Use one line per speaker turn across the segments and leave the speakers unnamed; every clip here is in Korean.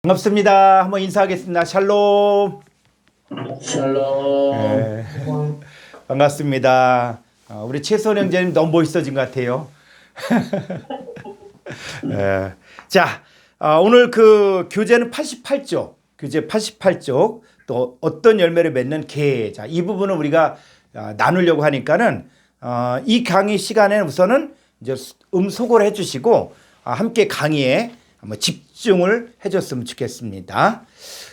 반갑습니다. 한번 인사하겠습니다. 샬롬.
샬롬.
네, 반갑습니다. 우리 최선 형제님 너무 멋있어진 것 같아요. 네. 자, 오늘 그 교재는 88쪽, 교재 88쪽 또 어떤 열매를 맺는 개. 자, 이 부분을 우리가 나누려고 하니까는 이 강의 시간에는 우선은 이제 음소거를 해주시고 함께 강의에 한번 집중을 해줬으면 좋겠습니다.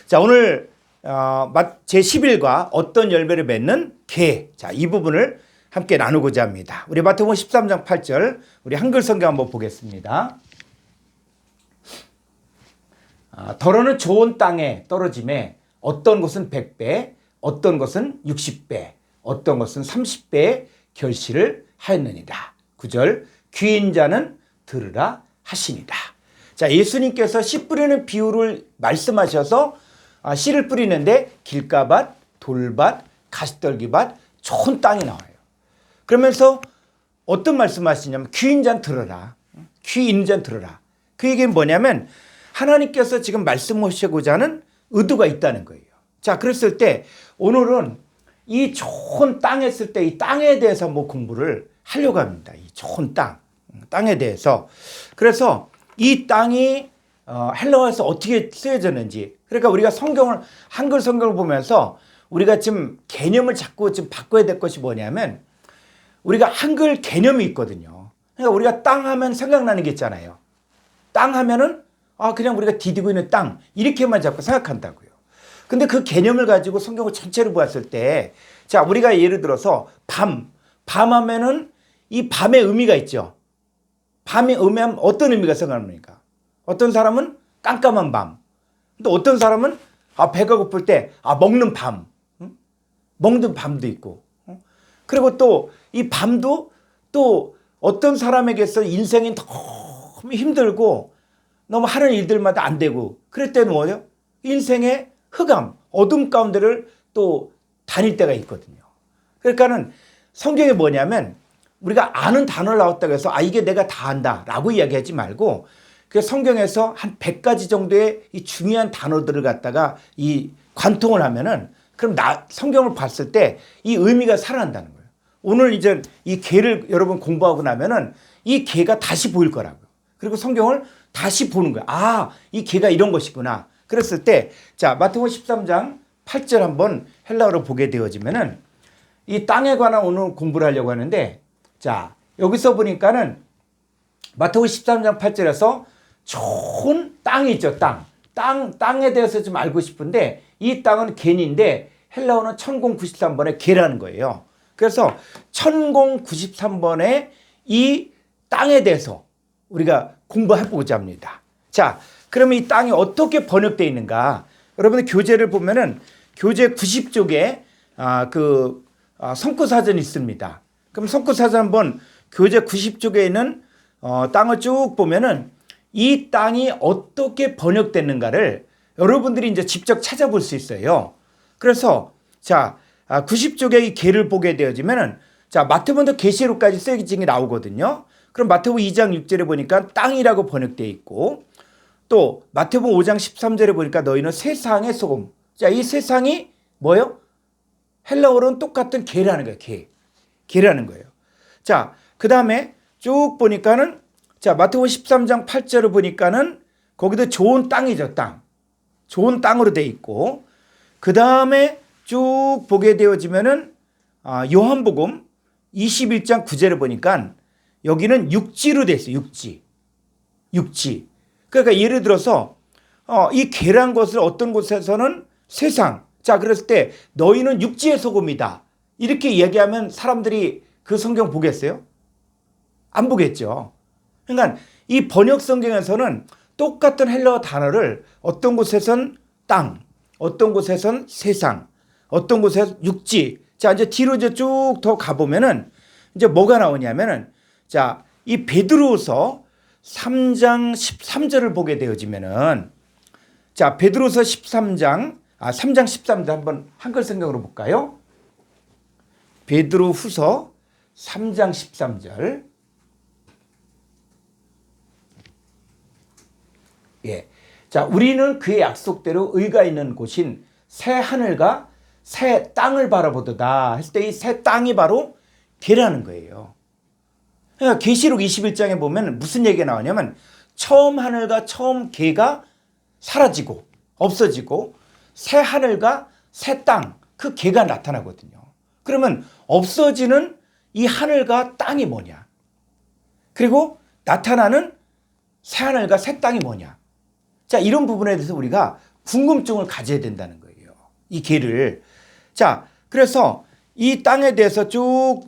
자, 오늘 제11과 어떤 열매를 맺는 개. 자, 이 부분을 함께 나누고자 합니다. 우리 마태복음 13장 8절 우리 한글 성경 한번 보겠습니다. 더러는 좋은 땅에 떨어짐에 어떤 것은 100배, 어떤 것은 60배, 어떤 것은 30배의 결실을 하였느니라. 9절 귀인 자는 들으라 하시니라. 자, 예수님께서 씨 뿌리는 비유를 말씀하셔서 씨를 뿌리는데 길가밭, 돌밭, 가시떨기밭, 좋은 땅이 나와요. 그러면서 어떤 말씀하시냐면 귀인 자는 들어라. 귀 있는 자는 들어라. 그 얘기는 뭐냐면 하나님께서 지금 말씀하시고자 하는 의도가 있다는 거예요. 자, 그랬을 때 오늘은 이 좋은 땅에 했을 때 이 땅에 대해서 한번 공부를 하려고 합니다. 이 좋은 땅에 대해서. 그래서 이 땅이 헬라어에서 어떻게 쓰여졌는지, 그러니까 우리가 성경을 한글 성경을 보면서 우리가 지금 개념을 자꾸 좀 바꿔야 될 것이 뭐냐면 우리가 한글 개념이 있거든요. 그러니까 우리가 땅 하면 생각나는 게 있잖아요. 땅 하면은 그냥 우리가 디디고 있는 땅 이렇게만 자꾸 생각한다고요. 근데 그 개념을 가지고 성경을 전체로 보았을 때, 자, 우리가 예를 들어서 밤 하면은 이 밤의 의미가 있죠. 밤이 의미하면 어떤 의미가 생각납니까? 어떤 사람은 깜깜한 밤. 또 어떤 사람은 배가 고플 때 먹는 밤. 먹는 밤도 있고. 그리고 또 이 밤도 또 어떤 사람에게서 인생이 너무 힘들고 너무 하는 일들마다 안 되고 그럴 때는 뭐예요? 인생의 흑암, 어둠 가운데를 또 다닐 때가 있거든요. 그러니까는 성경에 뭐냐면 우리가 아는 단어를 나왔다고 해서 이게 내가 다 안다 라고 이야기하지 말고 그 성경에서 한 100가지 정도의 이 중요한 단어들을 갖다가 이 관통을 하면은 그럼 성경을 봤을 때 이 의미가 살아난다는 거예요. 오늘 이제 이 개를 여러분 공부하고 나면은 이 개가 다시 보일 거라고요. 그리고 성경을 다시 보는 거예요. 이 개가 이런 것이구나. 그랬을 때, 자, 마태복음 13장 8절 한번 헬라어로 보게 되어지면은 이 땅에 관한 오늘 공부를 하려고 하는데, 자, 여기서 보니까는 마태복음 13장 8절에서 좋은 땅이 있죠, 땅에 대해서 좀 알고 싶은데 이 땅은 겐인데 헬라어는 1093번의 개라는 거예요. 그래서 1093번의 이 땅에 대해서 우리가 공부해보고자 합니다. 자, 그러면 이 땅이 어떻게 번역되어 있는가? 여러분들 교재를 보면은 교재 90쪽에 성구사전이 있습니다. 그럼 성구사전 한번 교재 90쪽에 있는 땅을 쭉 보면은 이 땅이 어떻게 번역됐는가를 여러분들이 이제 직접 찾아볼 수 있어요. 그래서 자, 90쪽에 이 개를 보게 되어지면은 자, 마태복음부터 계시록까지 쓰여진 게 나오거든요. 그럼 마태복음 2장 6절에 보니까 땅이라고 번역되어 있고 또 마태복음 5장 13절에 보니까 너희는 세상의 소금. 자, 이 세상이 뭐예요? 헬라어로는 똑같은 개라는 거예요. 개라는 거예요. 자, 그 다음에 쭉 보니까는 자, 마태복음 13장 8절을 보니까는 거기도 좋은 땅이죠, 땅. 좋은 땅으로 돼 있고 그 다음에 쭉 보게 되어지면은 요한복음 21장 9절을 보니까 여기는 육지로 돼 있어요. 육지. 그러니까 예를 들어서 이 개란 것을 어떤 곳에서는 세상. 자, 그랬을 때 너희는 육지의 소금이다. 이렇게 얘기하면 사람들이 그 성경 보겠어요? 안 보겠죠. 그러니까 이 번역 성경에서는 똑같은 헬라어 단어를 어떤 곳에선 땅, 어떤 곳에선 세상, 어떤 곳에선 육지. 자, 이제 뒤로 이제 쭉 더 가보면은 이제 뭐가 나오냐면은 자, 이 베드로서 3장 13절을 보게 되어지면은 자, 베드로서 3장 13절 한번 한글 성경으로 볼까요? 베드로 후서 3장 13절. 예. 자, 우리는 그의 약속대로 의가 있는 곳인 새 하늘과 새 땅을 바라보도다 했을 때 이 새 땅이 바로 개라는 거예요. 그러니까 계시록 21장에 보면 무슨 얘기가 나오냐면 처음 하늘과 처음 개가 사라지고 없어지고 새 하늘과 새 땅, 그 개가 나타나거든요. 그러면 없어지는 이 하늘과 땅이 뭐냐? 그리고 나타나는 새 하늘과 새 땅이 뭐냐? 자, 이런 부분에 대해서 우리가 궁금증을 가져야 된다는 거예요. 이 개를. 자, 그래서 이 땅에 대해서 쭉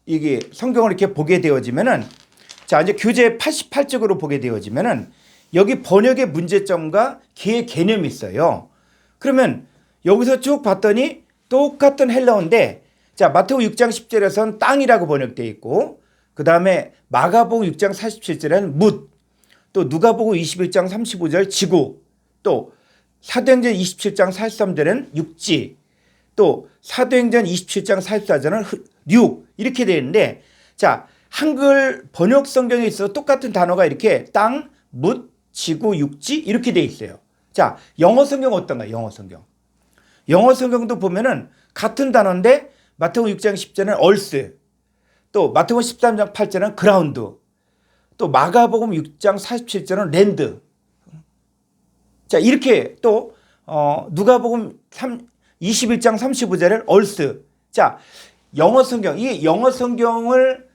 이게 성경을 이렇게 보게 되어지면은, 자, 이제 교재 88쪽으로 보게 되어지면은 여기 번역의 문제점과 개의 개념이 있어요. 그러면 여기서 쭉 봤더니 똑같은 헬라어인데, 자, 마태복음 6장 10절에서는 땅이라고 번역되어 있고, 그 다음에 마가복음 6장 47절에는 뭇, 또 누가복음 21장 35절 지구, 또 사도행전 27장 43절에는 육지, 또 사도행전 27장 44절은 육, 이렇게 되어 있는데, 자, 한글 번역 성경에 있어서 똑같은 단어가 이렇게 땅, 뭇, 지구, 육지 이렇게 되어 있어요. 자, 영어 성경 어떤가요? 영어 성경. 영어 성경도 보면은 같은 단어인데 마태복음 6장 10절은 얼스, 또 마태복음 13장 8절은 그라운드, 또 마가복음 6장 47절은 랜드. 자, 이렇게 또 누가복음 21장 35절은 얼스. 자, 영어 성경, 이 영어 성경을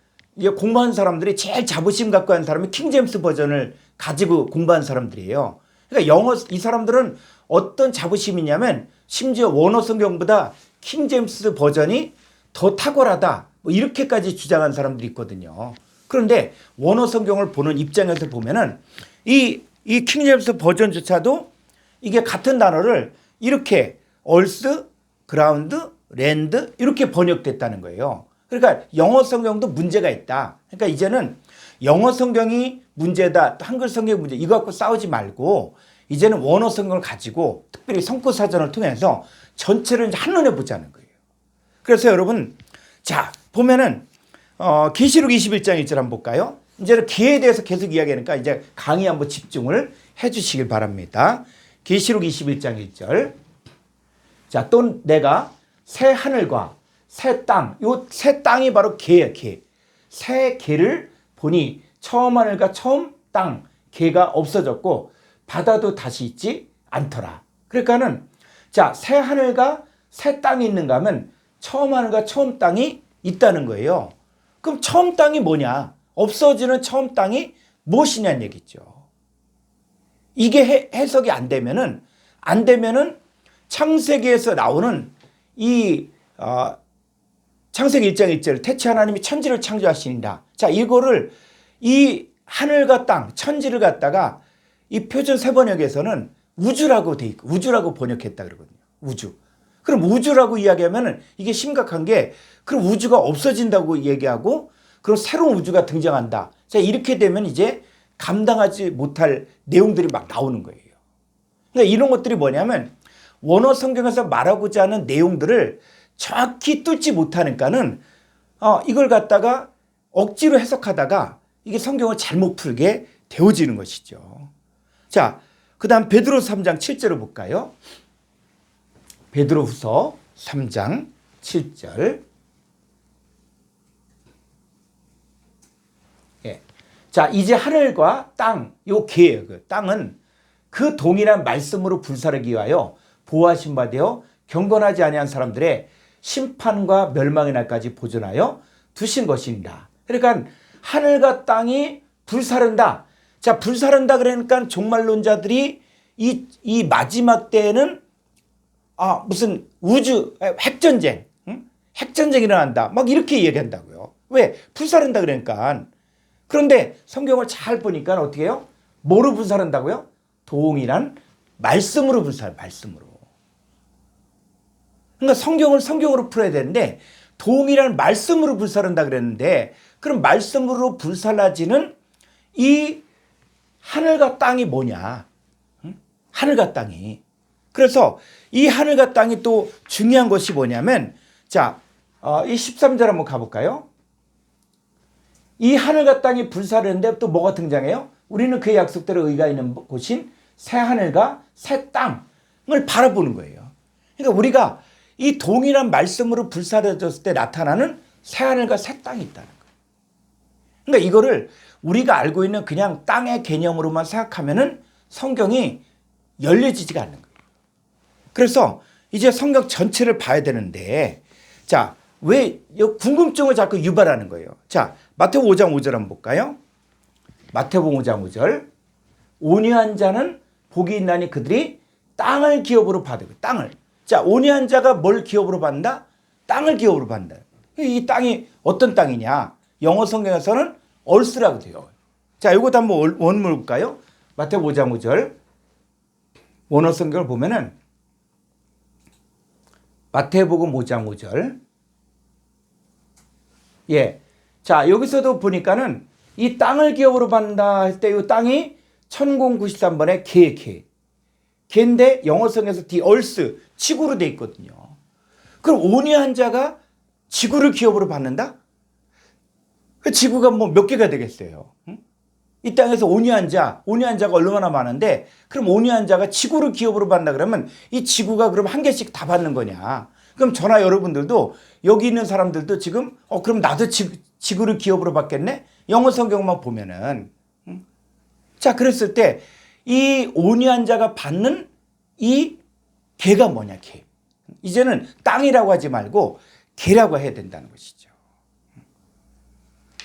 공부한 사람들이 제일 자부심 갖고 하는 사람이 킹제임스 버전을 가지고 공부한 사람들이에요. 그러니까 이 사람들은 어떤 자부심이냐면 심지어 원어 성경보다 킹제임스 버전이 더 탁월하다, 뭐 이렇게까지 주장한 사람들이 있거든요. 그런데 원어 성경을 보는 입장에서 보면은 이 킹제임스 버전조차도 이게 같은 단어를 이렇게 얼스, 그라운드, 랜드 이렇게 번역됐다는 거예요. 그러니까 영어 성경도 문제가 있다. 그러니까 이제는 영어 성경이 문제다, 한글 성경이 문제, 이거 갖고 싸우지 말고 이제는 원어 성경을 가지고 특별히 성구 사전을 통해서 전체를 이제 한눈에 보자는 거예요. 그래서 여러분, 자, 보면은 계시록 21장 1절 한번 볼까요? 이제는 개에 대해서 계속 이야기하니까 이제 강의 한번 집중을 해 주시길 바랍니다. 계시록 21장 1절. 자, 또 내가 새 하늘과 새 땅, 요 새 땅이 바로 개예요, 개. 새 개를 보니 처음 하늘과 처음 땅, 개가 없어졌고 바다도 다시 있지 않더라. 그러니까는 자, 새 하늘과 새 땅이 있는가 하면 처음 하늘과 처음 땅이 있다는 거예요. 그럼 처음 땅이 뭐냐? 없어지는 처음 땅이 무엇이냐는 얘기죠. 이게 해석이 안 되면은 창세기에서 나오는 이 창세기 1장 1절 태초 하나님이 천지를 창조하시니라. 자, 이거를 이 하늘과 땅, 천지를 갖다가 이 표준 세번역에서는 우주라고 돼 있고 우주라고 번역했다 그러거든요. 우주. 그럼 우주라고 이야기하면은 이게 심각한 게, 그럼 우주가 없어진다고 얘기하고 그럼 새로운 우주가 등장한다. 자, 이렇게 되면 이제 감당하지 못할 내용들이 막 나오는 거예요. 그러니까 이런 것들이 뭐냐면 원어 성경에서 말하고자 하는 내용들을 정확히 뚫지 못하니까는 이걸 갖다가 억지로 해석하다가 이게 성경을 잘못 풀게 되어지는 것이죠. 자, 그 다음 베드로서 3장 7절을 볼까요? 베드로후서 3장 7절. 예. 자, 이제 하늘과 땅, 요 개예요. 그 땅은 그 동일한 말씀으로 불사르기 위하여 보호하신 바 되어 경건하지 아니한 사람들의 심판과 멸망의 날까지 보존하여 두신 것입니다. 그러니까 하늘과 땅이 불사른다. 자, 불사른다 그러니까 종말론자들이 이 마지막 때에는 무슨 우주 핵전쟁, 핵전쟁이 일어난다, 막 이렇게 얘기한다고요. 왜? 불사른다 그러니까. 그런데 성경을 잘 보니까 어떻게 해요? 뭐로 불사른다고요? 동일한 말씀으로 말씀으로. 그러니까 성경을 성경으로 풀어야 되는데 동일한 말씀으로 불사른다 그랬는데, 그럼 말씀으로 불살라지는 이 하늘과 땅이 뭐냐? 하늘과 땅이. 그래서 이 하늘과 땅이 또 중요한 것이 뭐냐면, 자, 이 13절 한번 가볼까요? 이 하늘과 땅이 불사르는데 또 뭐가 등장해요? 우리는 그의 약속대로 의가 있는 곳인 새 하늘과 새 땅을 바라보는 거예요. 그러니까 우리가 이 동일한 말씀으로 불사르졌을 때 나타나는 새 하늘과 새 땅이 있다는 거예요. 그러니까 이거를 우리가 알고 있는 그냥 땅의 개념으로만 생각하면은 성경이 열려지지가 않는 거예요. 그래서 이제 성경 전체를 봐야 되는데, 자, 왜 궁금증을 자꾸 유발하는 거예요? 자, 마태복음 5장 5절 한번 볼까요? 마태복음 5장 5절. 온유한 자는 복이 있나니 그들이 땅을 기업으로 받으고, 땅을. 자, 온유한 자가 뭘 기업으로 받는다? 땅을 기업으로 받는다. 이 땅이 어떤 땅이냐? 영어 성경에서는 얼스라고 돼요. 자, 이것도 한번 원문을 볼까요? 마태복음 5장 5절. 원어 성경을 보면은 마태복음 5장 5절. 예. 자, 여기서도 보니까는 이 땅을 기업으로 받는다 할 때 이 땅이 1093번의 개인데 영어 성경에서 the earth, 지구로 돼 있거든요. 그럼 온유한 자가 지구를 기업으로 받는다? 그 지구가 뭐 몇 개가 되겠어요? 응? 이 땅에서 온유한 자가 얼마나 많은데, 그럼 온유한 자가 지구를 기업으로 받는다 그러면 이 지구가 그럼 한 개씩 다 받는 거냐? 그럼 저나 여러분들도 여기 있는 사람들도 지금 그럼 나도 지구를 기업으로 받겠네? 영어 성경만 보면은. 응? 자, 그랬을 때 이 온유한 자가 받는 이 개가 뭐냐, 개. 이제는 땅이라고 하지 말고 개라고 해야 된다는 것이죠.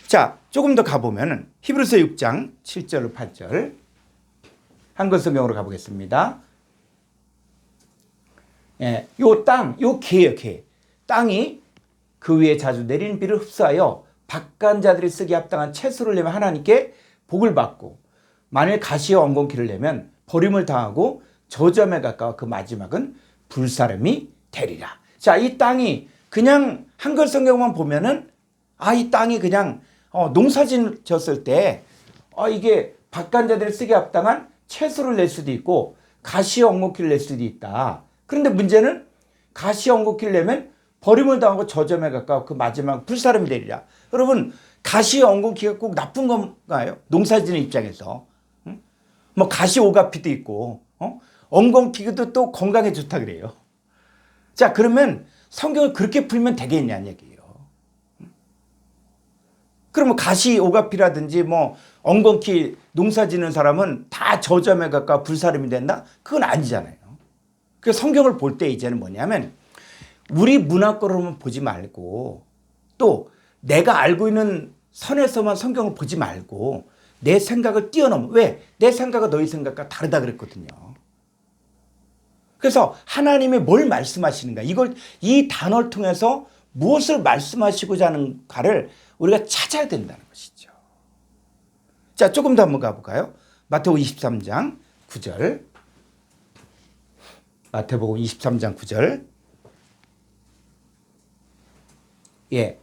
자, 조금 더 가보면 히브리서 6장 7절로 8절 한글 성경으로 가보겠습니다. 예, 요 땅, 요 개예요, 개. 땅이 그 위에 자주 내리는 비를 흡수하여 박간 자들이 쓰기 합당한 채소를 내면 하나님께 복을 받고, 만일 가시와 엉겅퀴를 내면 버림을 당하고 저점에 가까워 그 마지막은 불사름이 되리라. 자, 이 땅이 그냥 한글 성경만 보면은 이 땅이 그냥 농사 지었을 때 이게 박간자들이 쓰기 합당한 채소를 낼 수도 있고 가시와 엉겅퀴를 낼 수도 있다. 그런데 문제는 가시와 엉겅퀴를 내면 버림을 당하고 저점에 가까워 그 마지막 불사름이 되리라. 여러분, 가시와 엉겅퀴가 꼭 나쁜 건가요? 농사 지는 입장에서. 뭐 가시 오가피도 있고 엉겅퀴도 또 건강에 좋다 그래요. 자, 그러면 성경을 그렇게 풀면 되겠냐는 얘기예요. 그러면 가시 오가피라든지 뭐 엉겅퀴 농사 지는 사람은 다 저점에 가까워 불사름이 된다? 그건 아니잖아요. 그 성경을 볼 때 이제는 뭐냐면 우리 문화권으로만 보지 말고 또 내가 알고 있는 선에서만 성경을 보지 말고 내 생각을 뛰어넘어. 왜? 내 생각은 너희 생각과 다르다 그랬거든요. 그래서 하나님이 뭘 말씀하시는가, 이 단어를 통해서 무엇을 말씀하시고자 하는가를 우리가 찾아야 된다는 것이죠. 자, 조금 더 한번 가볼까요? 마태복음 23장 9절. 마태복음 23장 9절. 예.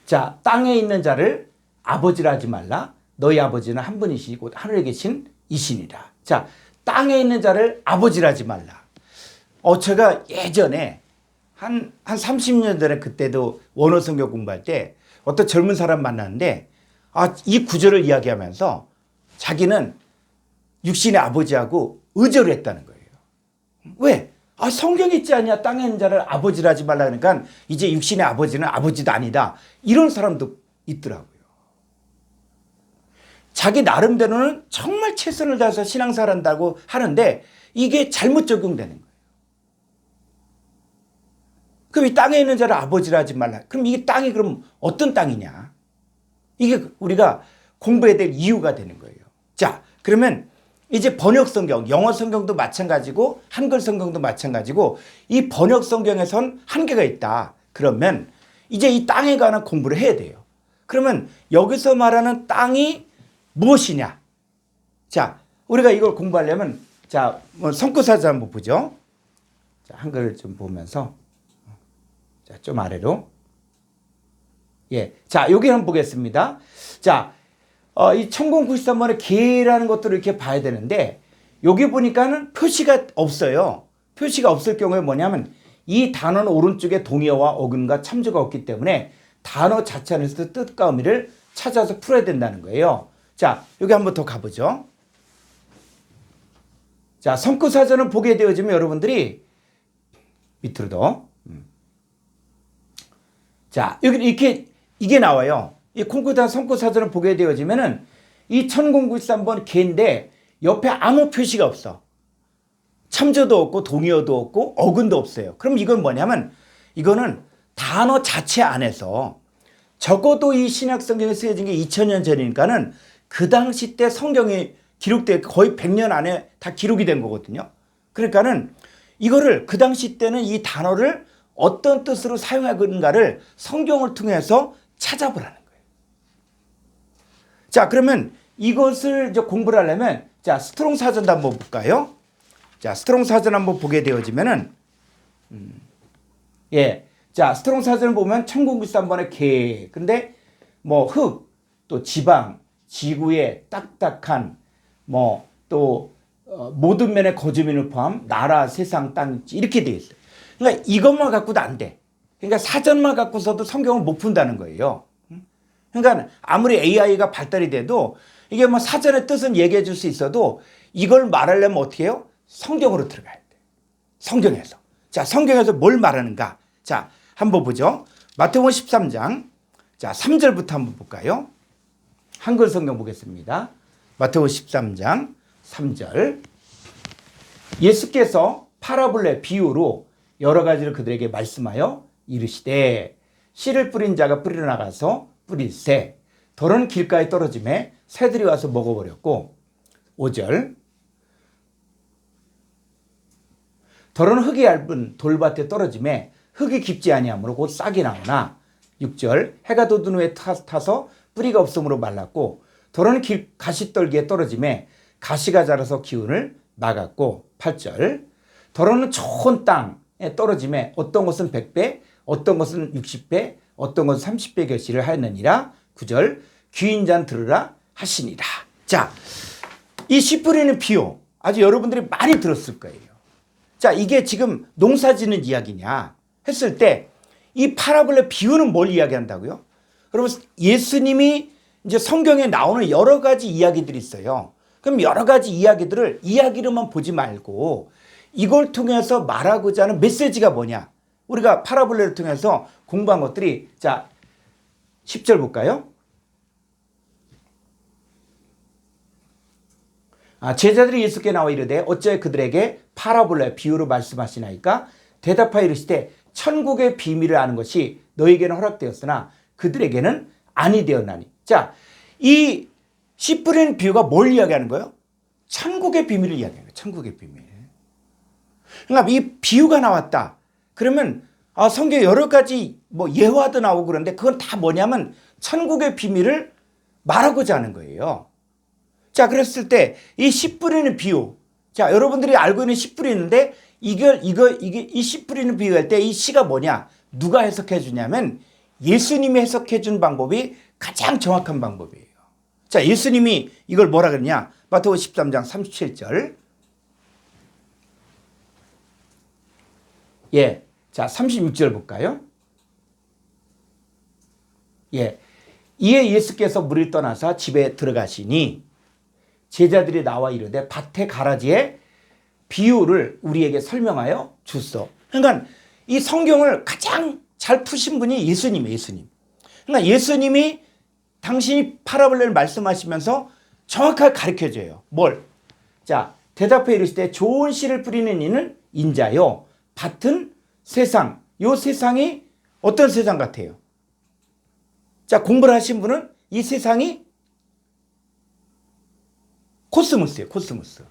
자, 땅에 있는 자를 아버지라 하지 말라. 너희 아버지는 한 분이시고 곧 하늘에 계신 이신이라. 자, 땅에 있는 자를 아버지라 하지 말라. 제가 예전에 한 30년 전에 그때도 원어 성경 공부할 때 어떤 젊은 사람 만났는데 이 구절을 이야기하면서 자기는 육신의 아버지하고 의절을 했다는 거예요. 왜? 성경에 있지 않냐? 땅에 있는 자를 아버지라 하지 말라. 그러니까 이제 육신의 아버지는 아버지도 아니다. 이런 사람도 있더라고요. 자기 나름대로는 정말 최선을 다해서 신앙생활 한다고 하는데 이게 잘못 적용되는 거예요. 그럼 이 땅에 있는 자를 아버지라 하지 말라. 그럼 이 땅이 그럼 어떤 땅이냐? 이게 우리가 공부해야 될 이유가 되는 거예요. 자, 그러면 이제 번역 성경, 영어 성경도 마찬가지고 한글 성경도 마찬가지고 이 번역 성경에선 한계가 있다. 그러면 이제 이 땅에 관한 공부를 해야 돼요. 그러면 여기서 말하는 땅이 무엇이냐? 자, 우리가 이걸 공부하려면 자, 성구사자 한번 보죠. 자, 한글을 좀 보면서 자, 좀 아래로. 예. 자, 여기 한번 보겠습니다. 자, 이 1093번의 개라는 것들을 이렇게 봐야 되는데 여기 보니까는 표시가 없어요. 표시가 없을 경우에 뭐냐면 이 단어는 오른쪽에 동의어와 어근과 참조가 없기 때문에 단어 자체 안에서 뜻과 의미를 찾아서 풀어야 된다는 거예요. 자, 여기 한번 더 가보죠. 자, 성구사전을 보게 되어지면 여러분들이 밑으로 더. 자, 여기 이렇게 이게 나와요. 이 콩쿠르 성구사전을 보게 되어지면은 이 1093번 개인데 옆에 아무 표시가 없어. 참조도 없고 동의어도 없고 어근도 없어요. 그럼 이건 뭐냐면 이거는 단어 자체 안에서 적어도 이 신약 성경에 쓰여진 게 2000년 전이니까는 그 당시 때 성경이 기록돼 거의 100년 안에 다 기록이 된 거거든요. 그러니까는 이거를 그 당시 때는 이 단어를 어떤 뜻으로 사용하는가를 성경을 통해서 찾아보라는 거예요. 자, 그러면 이것을 이제 공부를 하려면 자, 스트롱 사전도 한번 볼까요? 자, 스트롱 사전 한번 보게 되어지면은 예. 자, 스트롱 사전을 보면 1093번의 개. 근데 뭐 흙, 또 지방, 지구의 딱딱한 뭐 또 모든 면의 거주민을 포함 나라, 세상, 땅 이렇게 되어 있어요. 그러니까 이것만 갖고도 안 돼. 그러니까 사전만 갖고서도 성경을 못 푼다는 거예요. 그러니까 아무리 AI가 발달이 돼도 이게 뭐 사전의 뜻은 얘기해 줄 수 있어도 이걸 말하려면 어떻게 해요? 성경으로 들어가야 돼. 성경에서. 자, 성경에서 뭘 말하는가? 자, 한번 보죠. 마태복음 13장. 자, 3절부터 한번 볼까요? 한글 성경 보겠습니다. 마태복음 13장 3절. 예수께서 파라볼레 비유로 여러 가지를 그들에게 말씀하여 이르시되 씨를 뿌린 자가 뿌리러 나가서 뿌릴새 덜은 길가에 떨어짐에 새들이 와서 먹어버렸고 5절. 덜은 흙이 얇은 돌밭에 떨어짐에 흙이 깊지 아니하므로 곧 싹이 나오나 6절. 해가 돋은 후에 타서 뿌리가 없으므로 말랐고 덜은 가시떨기에 떨어짐에 가시가 자라서 기운을 막았고 8절. 덜은 좋은 땅에 떨어짐에 어떤 것은 100배 어떤 것은 60배 어떤 것은 30배 결실을 하였느니라. 9절. 귀인 자는 들으라 하시니라. 자, 이 씨 뿌리는 비유 아주 여러분들이 많이 들었을 거예요. 자, 이게 지금 농사 짓는 이야기냐 했을 때 이 파라볼레 비유는 뭘 이야기한다고요? 여러분, 예수님이 이제 성경에 나오는 여러 가지 이야기들이 있어요. 그럼 여러 가지 이야기로만 보지 말고 이걸 통해서 말하고자 하는 메시지가 뭐냐? 우리가 파라볼레를 통해서 공부한 것들이 자, 10절 볼까요? 제자들이 예수께 나와 이르되 어찌하여 그들에게 파라볼레 비유로 말씀하시나이까? 대답하여 이르시되 천국의 비밀을 아는 것이 너에게는 허락되었으나 그들에게는 아니 되었나니. 자, 이 씨 뿌리는 비유가 뭘 이야기하는 거예요? 천국의 비밀을 이야기하는 거예요. 천국의 비밀. 그러니까 이 비유가 나왔다. 그러면 성경에 여러 가지 뭐 예화도 나오고 그런데 그건 다 뭐냐면 천국의 비밀을 말하고자 하는 거예요. 자, 그랬을 때 이 씨 뿌리는 비유. 자, 여러분들이 알고 있는 씨 뿌리는데 이게 이 씨 뿌리는 비유할 때 이 씨가 뭐냐? 누가 해석해 주냐면 예수님이 해석해 준 방법이 가장 정확한 방법이에요. 자, 예수님이 이걸 뭐라 그러냐? 마태복음 13장 37절. 예. 자, 36절 볼까요? 예. 이에 예수께서 물을 떠나서 집에 들어가시니 제자들이 나와 이르되 밭의 가라지의 비유를 우리에게 설명하여 주소. 그러니까 이 성경을 가장 잘 푸신 분이 예수님이에요. 예수님. 그러니까 예수님이 당신이 파라볼레를 말씀하시면서 정확하게 가르쳐줘요. 뭘? 자, 대답해 이르시되 좋은 씨를 뿌리는 이는 인자요. 밭은 세상. 요 세상이 어떤 세상 같아요? 자, 공부를 하신 분은 이 세상이 코스모스예요. 코스모스.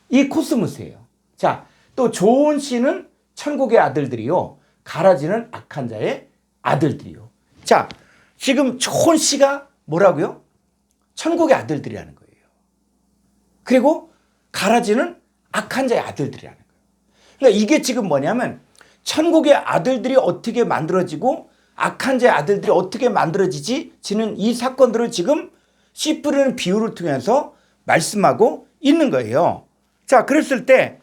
이 코스모스예요. 자, 또 좋은 씨는 천국의 아들들이요. 가라지는 악한 자의 아들들이요. 자, 지금 좋은 씨가 뭐라고요? 천국의 아들들이라는 거예요. 그리고 가라지는 악한 자의 아들들이라는 거예요. 그러니까 이게 지금 뭐냐면 천국의 아들들이 어떻게 만들어지고 악한 자의 아들들이 어떻게 만들어지지는 이 사건들을 지금 씨 뿌리는 비유를 통해서 말씀하고 있는 거예요. 자, 그랬을 때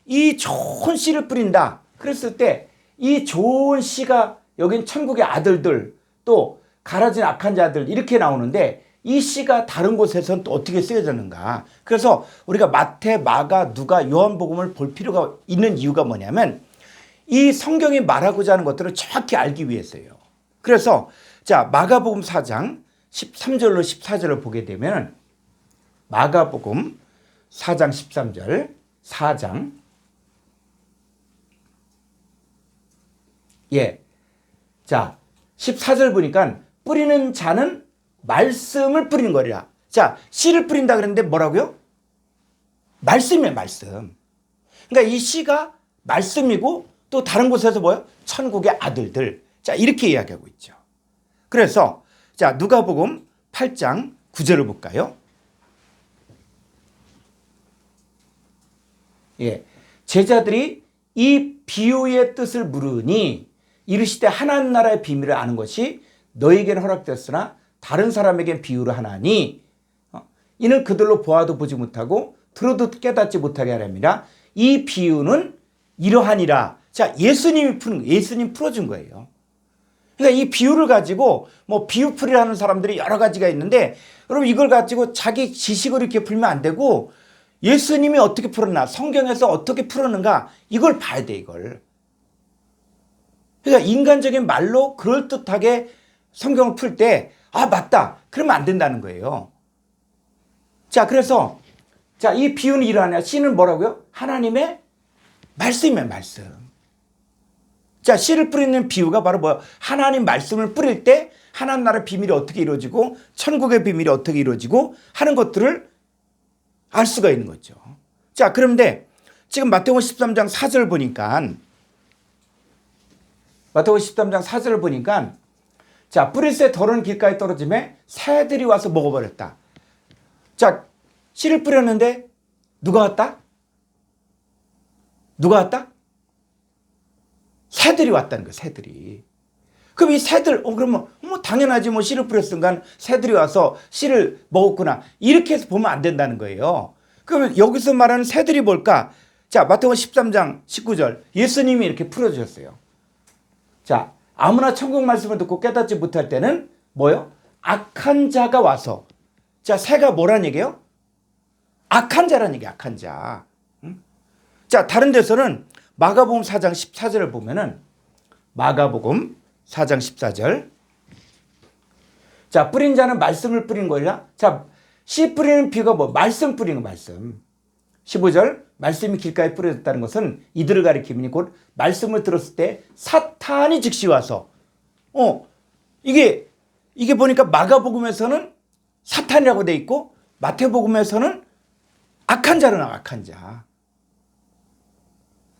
이 좋은 씨를 뿌린다. 그랬을 때 이 좋은 씨가 여긴 천국의 아들들 또 가라진 악한 자들 이렇게 나오는데 이 씨가 다른 곳에서는 또 어떻게 쓰여졌는가. 그래서 우리가 마태, 마가, 누가, 요한복음을 볼 필요가 있는 이유가 뭐냐면 이 성경이 말하고자 하는 것들을 정확히 알기 위해서예요. 그래서 자, 마가복음 4장 13절로 14절을 보게 되면 마가복음 4장 13절 4장 예. 자, 14절 보니까 뿌리는 자는 말씀을 뿌리는 거리라. 자, 씨를 뿌린다 그랬는데 뭐라고요? 말씀이에요, 말씀. 그러니까 이 씨가 말씀이고 또 다른 곳에서 뭐예요? 천국의 아들들. 자, 이렇게 이야기하고 있죠. 그래서 자, 누가복음 8장 9절을 볼까요? 예. 제자들이 이 비유의 뜻을 물으니 이르시되 하나님 나라의 비밀을 아는 것이 너에게는 허락되었으나 다른 사람에겐 비유를 하나니 이는 그들로 보아도 보지 못하고 들어도 깨닫지 못하게 하렵니다. 이 비유는 이러하니라. 자, 예수님 풀어준 거예요. 그러니까 이 비유를 가지고 뭐 비유풀이라는 사람들이 여러 가지가 있는데 여러분 이걸 가지고 자기 지식으로 이렇게 풀면 안 되고 예수님이 어떻게 풀었나, 성경에서 어떻게 풀었는가 이걸 봐야 돼, 이걸. 그러니까 인간적인 말로 그럴듯하게 성경을 풀 때 아, 맞다. 그러면 안 된다는 거예요. 자, 그래서 자, 이 비유는 이러하냐. 씨는 뭐라고요? 하나님의 말씀이에요, 말씀. 자, 씨를 뿌리는 비유가 바로 뭐야? 하나님 말씀을 뿌릴 때 하나님 나라의 비밀이 어떻게 이루어지고 천국의 비밀이 어떻게 이루어지고 하는 것들을 알 수가 있는 거죠. 자, 그런데 지금 마태복음 13장 4절 보니까 마태복음 13장 4절을 보니까 자, 뿌릴새 더러운 길가에 떨어짐에 새들이 와서 먹어버렸다. 자, 씨를 뿌렸는데 누가 왔다? 누가 왔다? 새들이 왔다는 거예요, 새들이. 그럼 이 새들, 그러면 당연하지 뭐 씨를 뿌렸으니까 새들이 와서 씨를 먹었구나. 이렇게 해서 보면 안 된다는 거예요. 그러면 여기서 말하는 새들이 뭘까? 자, 마태복음 13장 19절 예수님이 이렇게 풀어주셨어요. 자, 아무나 천국 말씀을 듣고 깨닫지 못할 때는 뭐요? 악한 자가 와서. 자, 새가 뭐란 얘기예요? 악한 자란 얘기야, 악한 자. 자, 다른 데서는 마가복음 4장 14절을 보면은 마가복음 4장 14절. 자, 뿌린 자는 말씀을 뿌린 거야. 자, 씨 뿌리는 비유가 뭐? 말씀 뿌리는 거, 말씀. 15절 말씀이 길가에 뿌려졌다는 것은 이들을 가리키니 곧 말씀을 들었을 때 사탄이 즉시 와서 이게 보니까 마가복음에서는 사탄이라고 돼 있고 마태복음에서는 악한 자로 나와, 악한 자.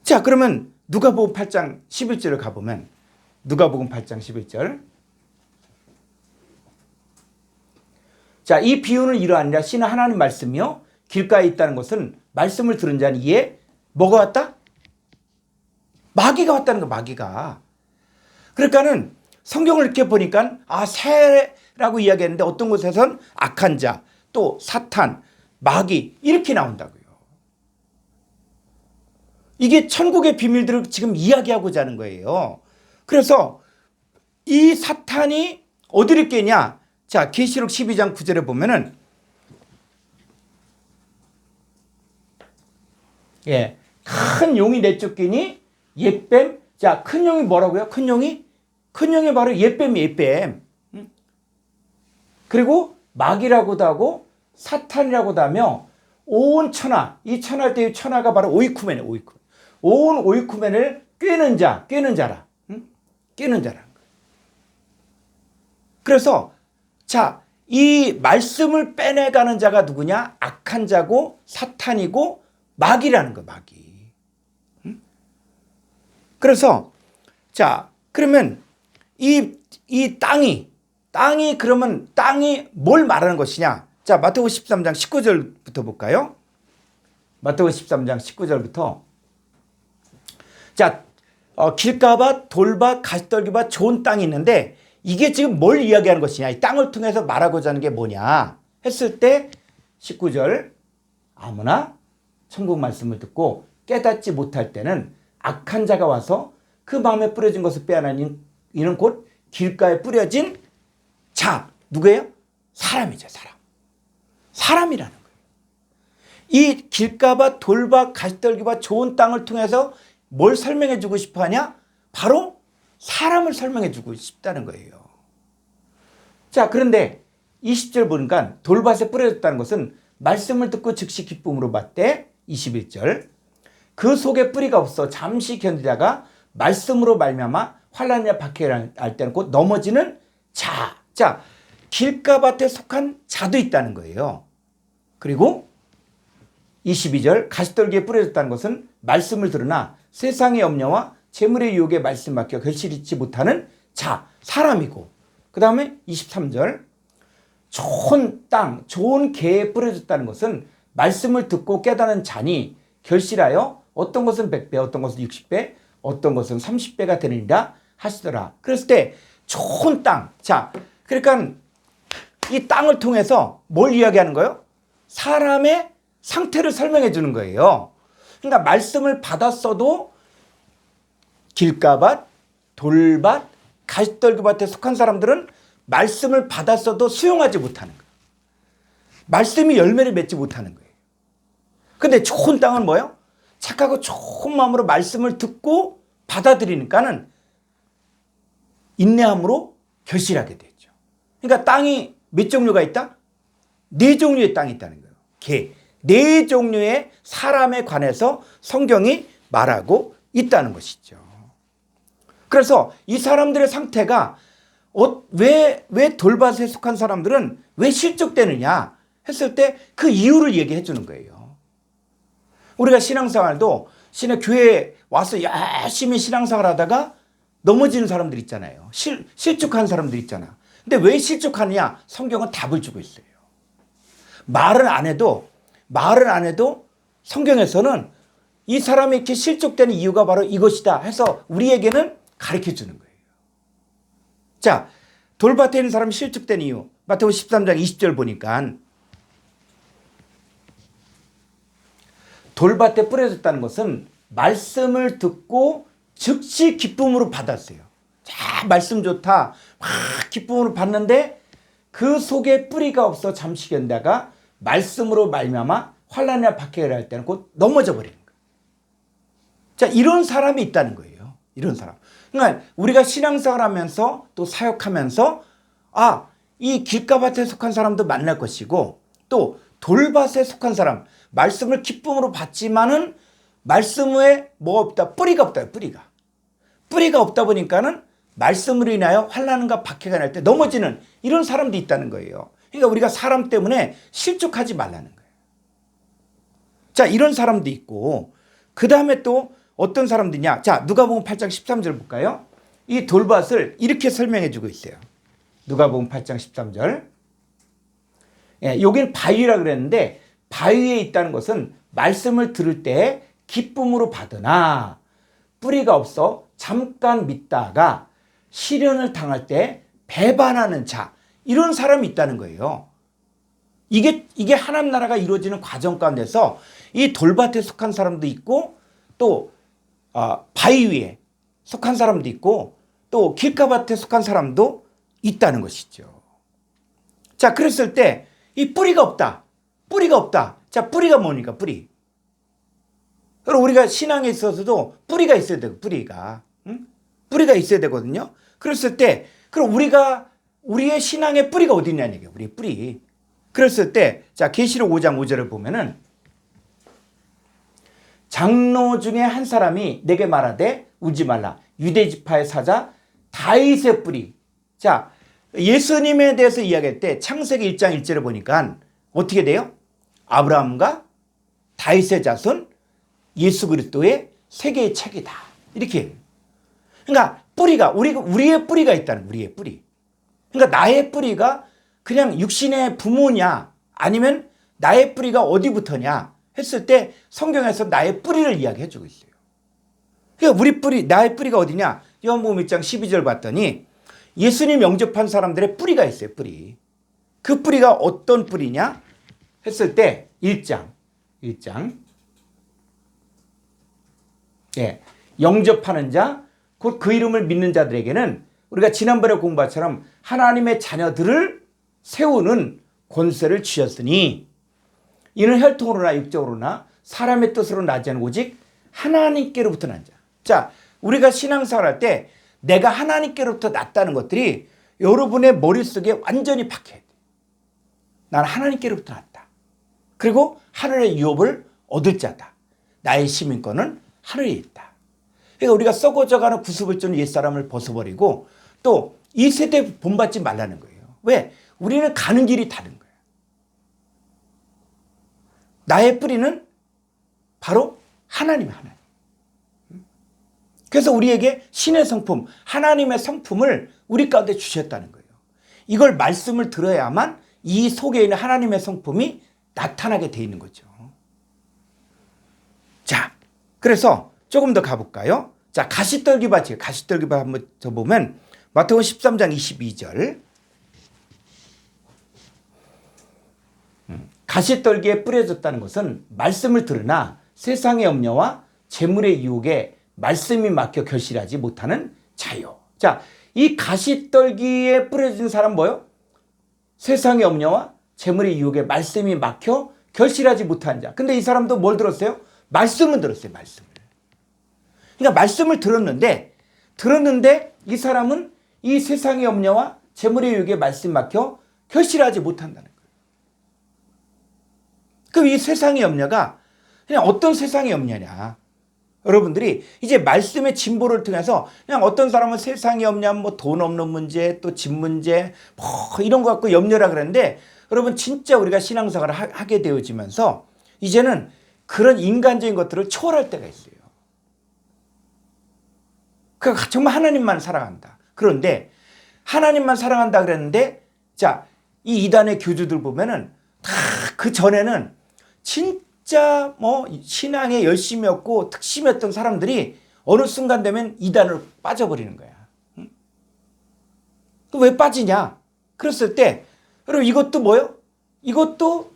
자, 그러면 누가복음 8장 11절을 가보면 누가복음 8장 11절. 자, 이 비유는 이러하니라. 씨는 하나님 말씀이요 길가에 있다는 것은 말씀을 들은 자는 이에 뭐가 왔다? 마귀가 왔다는 거, 마귀가. 그러니까는 성경을 이렇게 보니까 새라고 이야기했는데 어떤 곳에선 악한 자, 또 사탄, 마귀 이렇게 나온다고요. 이게 천국의 비밀들을 지금 이야기하고자 하는 거예요. 그래서 이 사탄이 어디를 깨냐? 자, 계시록 12장 9절에 보면은 예, 큰 용이 내쫓기니 옛뱀. 자, 큰 용이 뭐라고요? 큰 용이 바로 옛뱀이에요, 옛뱀. 그리고 마귀라고도 하고 사탄이라고도 하며 온 천하, 이 천할 때의 천하가 바로 오이쿠멘이에요, 오이쿠멘. 온 오이쿠멘을 꿰는 자라. 꿰는 자라는 거예요. 그래서 자, 이 말씀을 빼내가는 자가 누구냐? 악한 자고 사탄이고 마귀라는 거, 마귀. 그래서 자, 그러면 이 땅이 그러면 땅이 뭘 말하는 것이냐? 자, 마태복음 13장 19절부터 볼까요? 마태복음 13장 19절부터 자, 길가밭, 돌밭, 가시떨기밭, 좋은 땅이 있는데 이게 지금 뭘 이야기하는 것이냐? 이 땅을 통해서 말하고자 하는 게 뭐냐? 했을 때 19절 아무나 천국 말씀을 듣고 깨닫지 못할 때는 악한 자가 와서 그 마음에 뿌려진 것을 빼앗는 이는 곧 길가에 뿌려진 자. 누구예요? 사람이죠, 사람. 사람이라는 거예요. 이 길가밭, 돌밭, 가시떨기밭, 좋은 땅을 통해서 뭘 설명해 주고 싶어 하냐? 바로 사람을 설명해 주고 싶다는 거예요. 자, 그런데 20절 보니까 돌밭에 뿌려졌다는 것은 말씀을 듣고 즉시 기쁨으로 받되 21절 그 속에 뿌리가 없어 잠시 견디다가 말씀으로 말미암아 환난이나 박해를 할 때는 곧 넘어지는 자. 자, 길가밭에 속한 자도 있다는 거예요. 그리고 22절 가시떨기에 뿌려졌다는 것은 말씀을 들으나 세상의 염려와 재물의 유혹에 말씀 맡겨 결실 잊지 못하는 자, 사람이고 그 다음에 23절 좋은 땅, 좋은 개에 뿌려졌다는 것은 말씀을 듣고 깨닫는 자니 결실하여 어떤 것은 100배, 어떤 것은 60배, 어떤 것은 30배가 되느니라 하시더라. 그랬을 때 좋은 땅. 자, 그러니까 이 땅을 통해서 뭘 이야기하는 거예요? 사람의 상태를 설명해 주는 거예요. 그러니까 말씀을 받았어도 길가밭, 돌밭, 가시떨기밭에 속한 사람들은 말씀을 받았어도 수용하지 못하는 거예요. 말씀이 열매를 맺지 못하는 거예요. 근데 좋은 땅은 뭐예요? 착하고 좋은 마음으로 말씀을 듣고 받아들이니까는 인내함으로 결실하게 되죠. 그러니까 땅이 몇 종류가 있다? 4종류의 땅이 있다는 거예요. 개. 4종류의 사람에 관해서 성경이 말하고 있다는 것이죠. 그래서 이 사람들의 상태가 왜 돌밭에 속한 사람들은 왜 실족되느냐 했을 때 그 이유를 얘기해 주는 거예요. 우리가 신앙생활도 교회에 와서 열심히 신앙생활 하다가 넘어지는 사람들 있잖아요. 실족한 사람들 있잖아. 근데 왜 실족하느냐? 성경은 답을 주고 있어요. 말은 안 해도 성경에서는 이 사람이 이렇게 실족되는 이유가 바로 이것이다 해서 우리에게는 가르쳐 주는 거예요. 자, 돌밭에 있는 사람이 실족된 이유. 마태복음 13장 20절 보니까 돌밭에 뿌려졌다는 것은 말씀을 듣고 즉시 기쁨으로 받았어요. 자, 말씀 좋다. 막 기쁨으로 받는데 그 속에 뿌리가 없어 잠시 견다가 말씀으로 말미암아 환난이나 박해를 할 때는 곧 넘어져 버리는 거예요. 자, 이런 사람이 있다는 거예요. 이런 사람. 그러니까 우리가 신앙생활 하면서 또 사역하면서 이 길가밭에 속한 사람도 만날 것이고 또 돌밭에 속한 사람, 말씀을 기쁨으로 받지만은 말씀에 뭐가 없다? 뿌리가 없다. 뿌리가 없다 보니까는 말씀으로 인하여 환난과 박해가 날 때 넘어지는 이런 사람도 있다는 거예요. 그러니까 우리가 사람 때문에 실족하지 말라는 거예요. 자, 이런 사람도 있고 그 다음에 또 어떤 사람들이냐. 자, 누가복음 8장 13절 볼까요? 이 돌밭을 이렇게 설명해 주고 있어요. 누가복음 8장 13절. 예, 여기는 바위라 그랬는데 바위에 있다는 것은 말씀을 들을 때 기쁨으로 받으나 뿌리가 없어 잠깐 믿다가 시련을 당할 때 배반하는 자, 이런 사람이 있다는 거예요. 이게 하나님 나라가 이루어지는 과정 가운데서 이 돌밭에 속한 사람도 있고 또 바위 위에 속한 사람도 있고 또 길가밭에 속한 사람도 있다는 것이죠. 자, 그랬을 때 이 뿌리가 없다. 자, 뿌리가 뭡니까? 뿌리. 그럼 우리가 신앙에 있어서도 뿌리가 있어야 되고, 뿌리가. 응? 뿌리가 있어야 되거든요. 그랬을 때, 그럼 우리의 신앙의 뿌리가 어디 있냐는 얘기예요. 우리 뿌리. 그랬을 때, 자, 계시록 5장 5절을 보면은, 장로 중에 한 사람이 내게 말하되 울지 말라. 유대 지파의 사자 다윗의 뿌리. 자, 예수님에 대해서 이야기할 때 창세기 1장 1절을 보니까 어떻게 돼요? 아브라함과 다윗의 자손 예수 그리스도의 세계의 책이다. 이렇게. 그러니까 뿌리가 우리의 뿌리가 있다는 우리의 뿌리. 그러니까 나의 뿌리가 그냥 육신의 부모냐 아니면 나의 뿌리가 어디부터냐 했을 때 성경에서 나의 뿌리를 이야기해 주고 있어요. 그러니까 나의 뿌리가 어디냐? 요한복음 1장 12절 봤더니 예수님 영접한 사람들의 뿌리가 있어요. 뿌리. 그 뿌리가 어떤 뿌리냐 했을 때 1장. 예, 영접하는 자, 곧 그 이름을 믿는 자들에게는 우리가 지난번에 공부한 것처럼 하나님의 자녀들을 세우는 권세를 주셨으니 이는 혈통으로나 육적으로나 사람의 뜻으로 나지 않은 오직 하나님께로부터 난 자. 자, 우리가 신앙생활 할 때 내가 하나님께로부터 났다는 것들이 여러분의 머릿속에 완전히 박혀야 돼. 나는 하나님께로부터 났다. 그리고 하늘의 유업을 얻을 자다. 나의 시민권은 하늘에 있다. 그러니까 우리가 썩어져가는 구습을주는 옛사람을 벗어버리고 또 이 세대에 본받지 말라는 거예요. 왜? 우리는 가는 길이 다른 거예요. 나의 뿌리는 바로 하나님이에요. 하나님. 그래서 우리에게 신의 성품, 하나님의 성품을 우리 가운데 주셨다는 거예요. 이걸 말씀을 들어야만 이 속에 있는 하나님의 성품이 나타나게 돼 있는 거죠. 자, 그래서 조금 더 가볼까요? 자, 가시떨기밭이에요. 가시떨기밭 한번 더 보면 마태복음 13장 22절. 가시떨기에 뿌려졌다는 것은 말씀을 들으나 세상의 염려와 재물의 유혹에 말씀이 막혀 결실하지 못하는 자요. 자, 이 가시떨기에 뿌려진 사람 뭐요? 세상의 염려와 재물의 유혹에 말씀이 막혀 결실하지 못한 자. 근데 이 사람도 뭘 들었어요? 말씀은 들었어요. 말씀을. 그러니까 말씀을 들었는데 이 사람은 이 세상의 염려와 재물의 유혹에 말씀이 막혀 결실하지 못한다는 거예요. 그럼 이 세상의 염려가 그냥 어떤 세상의 염려냐? 여러분들이 이제 말씀의 진보를 통해서 그냥 어떤 사람은 세상의 염려, 뭐 돈 없는 문제, 또 집 문제, 뭐 이런 거 갖고 염려라 그랬는데 여러분 진짜 우리가 신앙생활을 하게 되어지면서 이제는 그런 인간적인 것들을 초월할 때가 있어요. 그러니까 정말 하나님만 사랑한다. 그런데 하나님만 사랑한다 그랬는데 자, 이 이단의 교주들 보면은 다 그 전에는 진짜 뭐 신앙에 열심이었고 특심이었던 사람들이 어느 순간 되면 이단으로 빠져버리는 거야. 응? 왜 빠지냐? 그랬을 때 여러분 이것도 뭐요? 이것도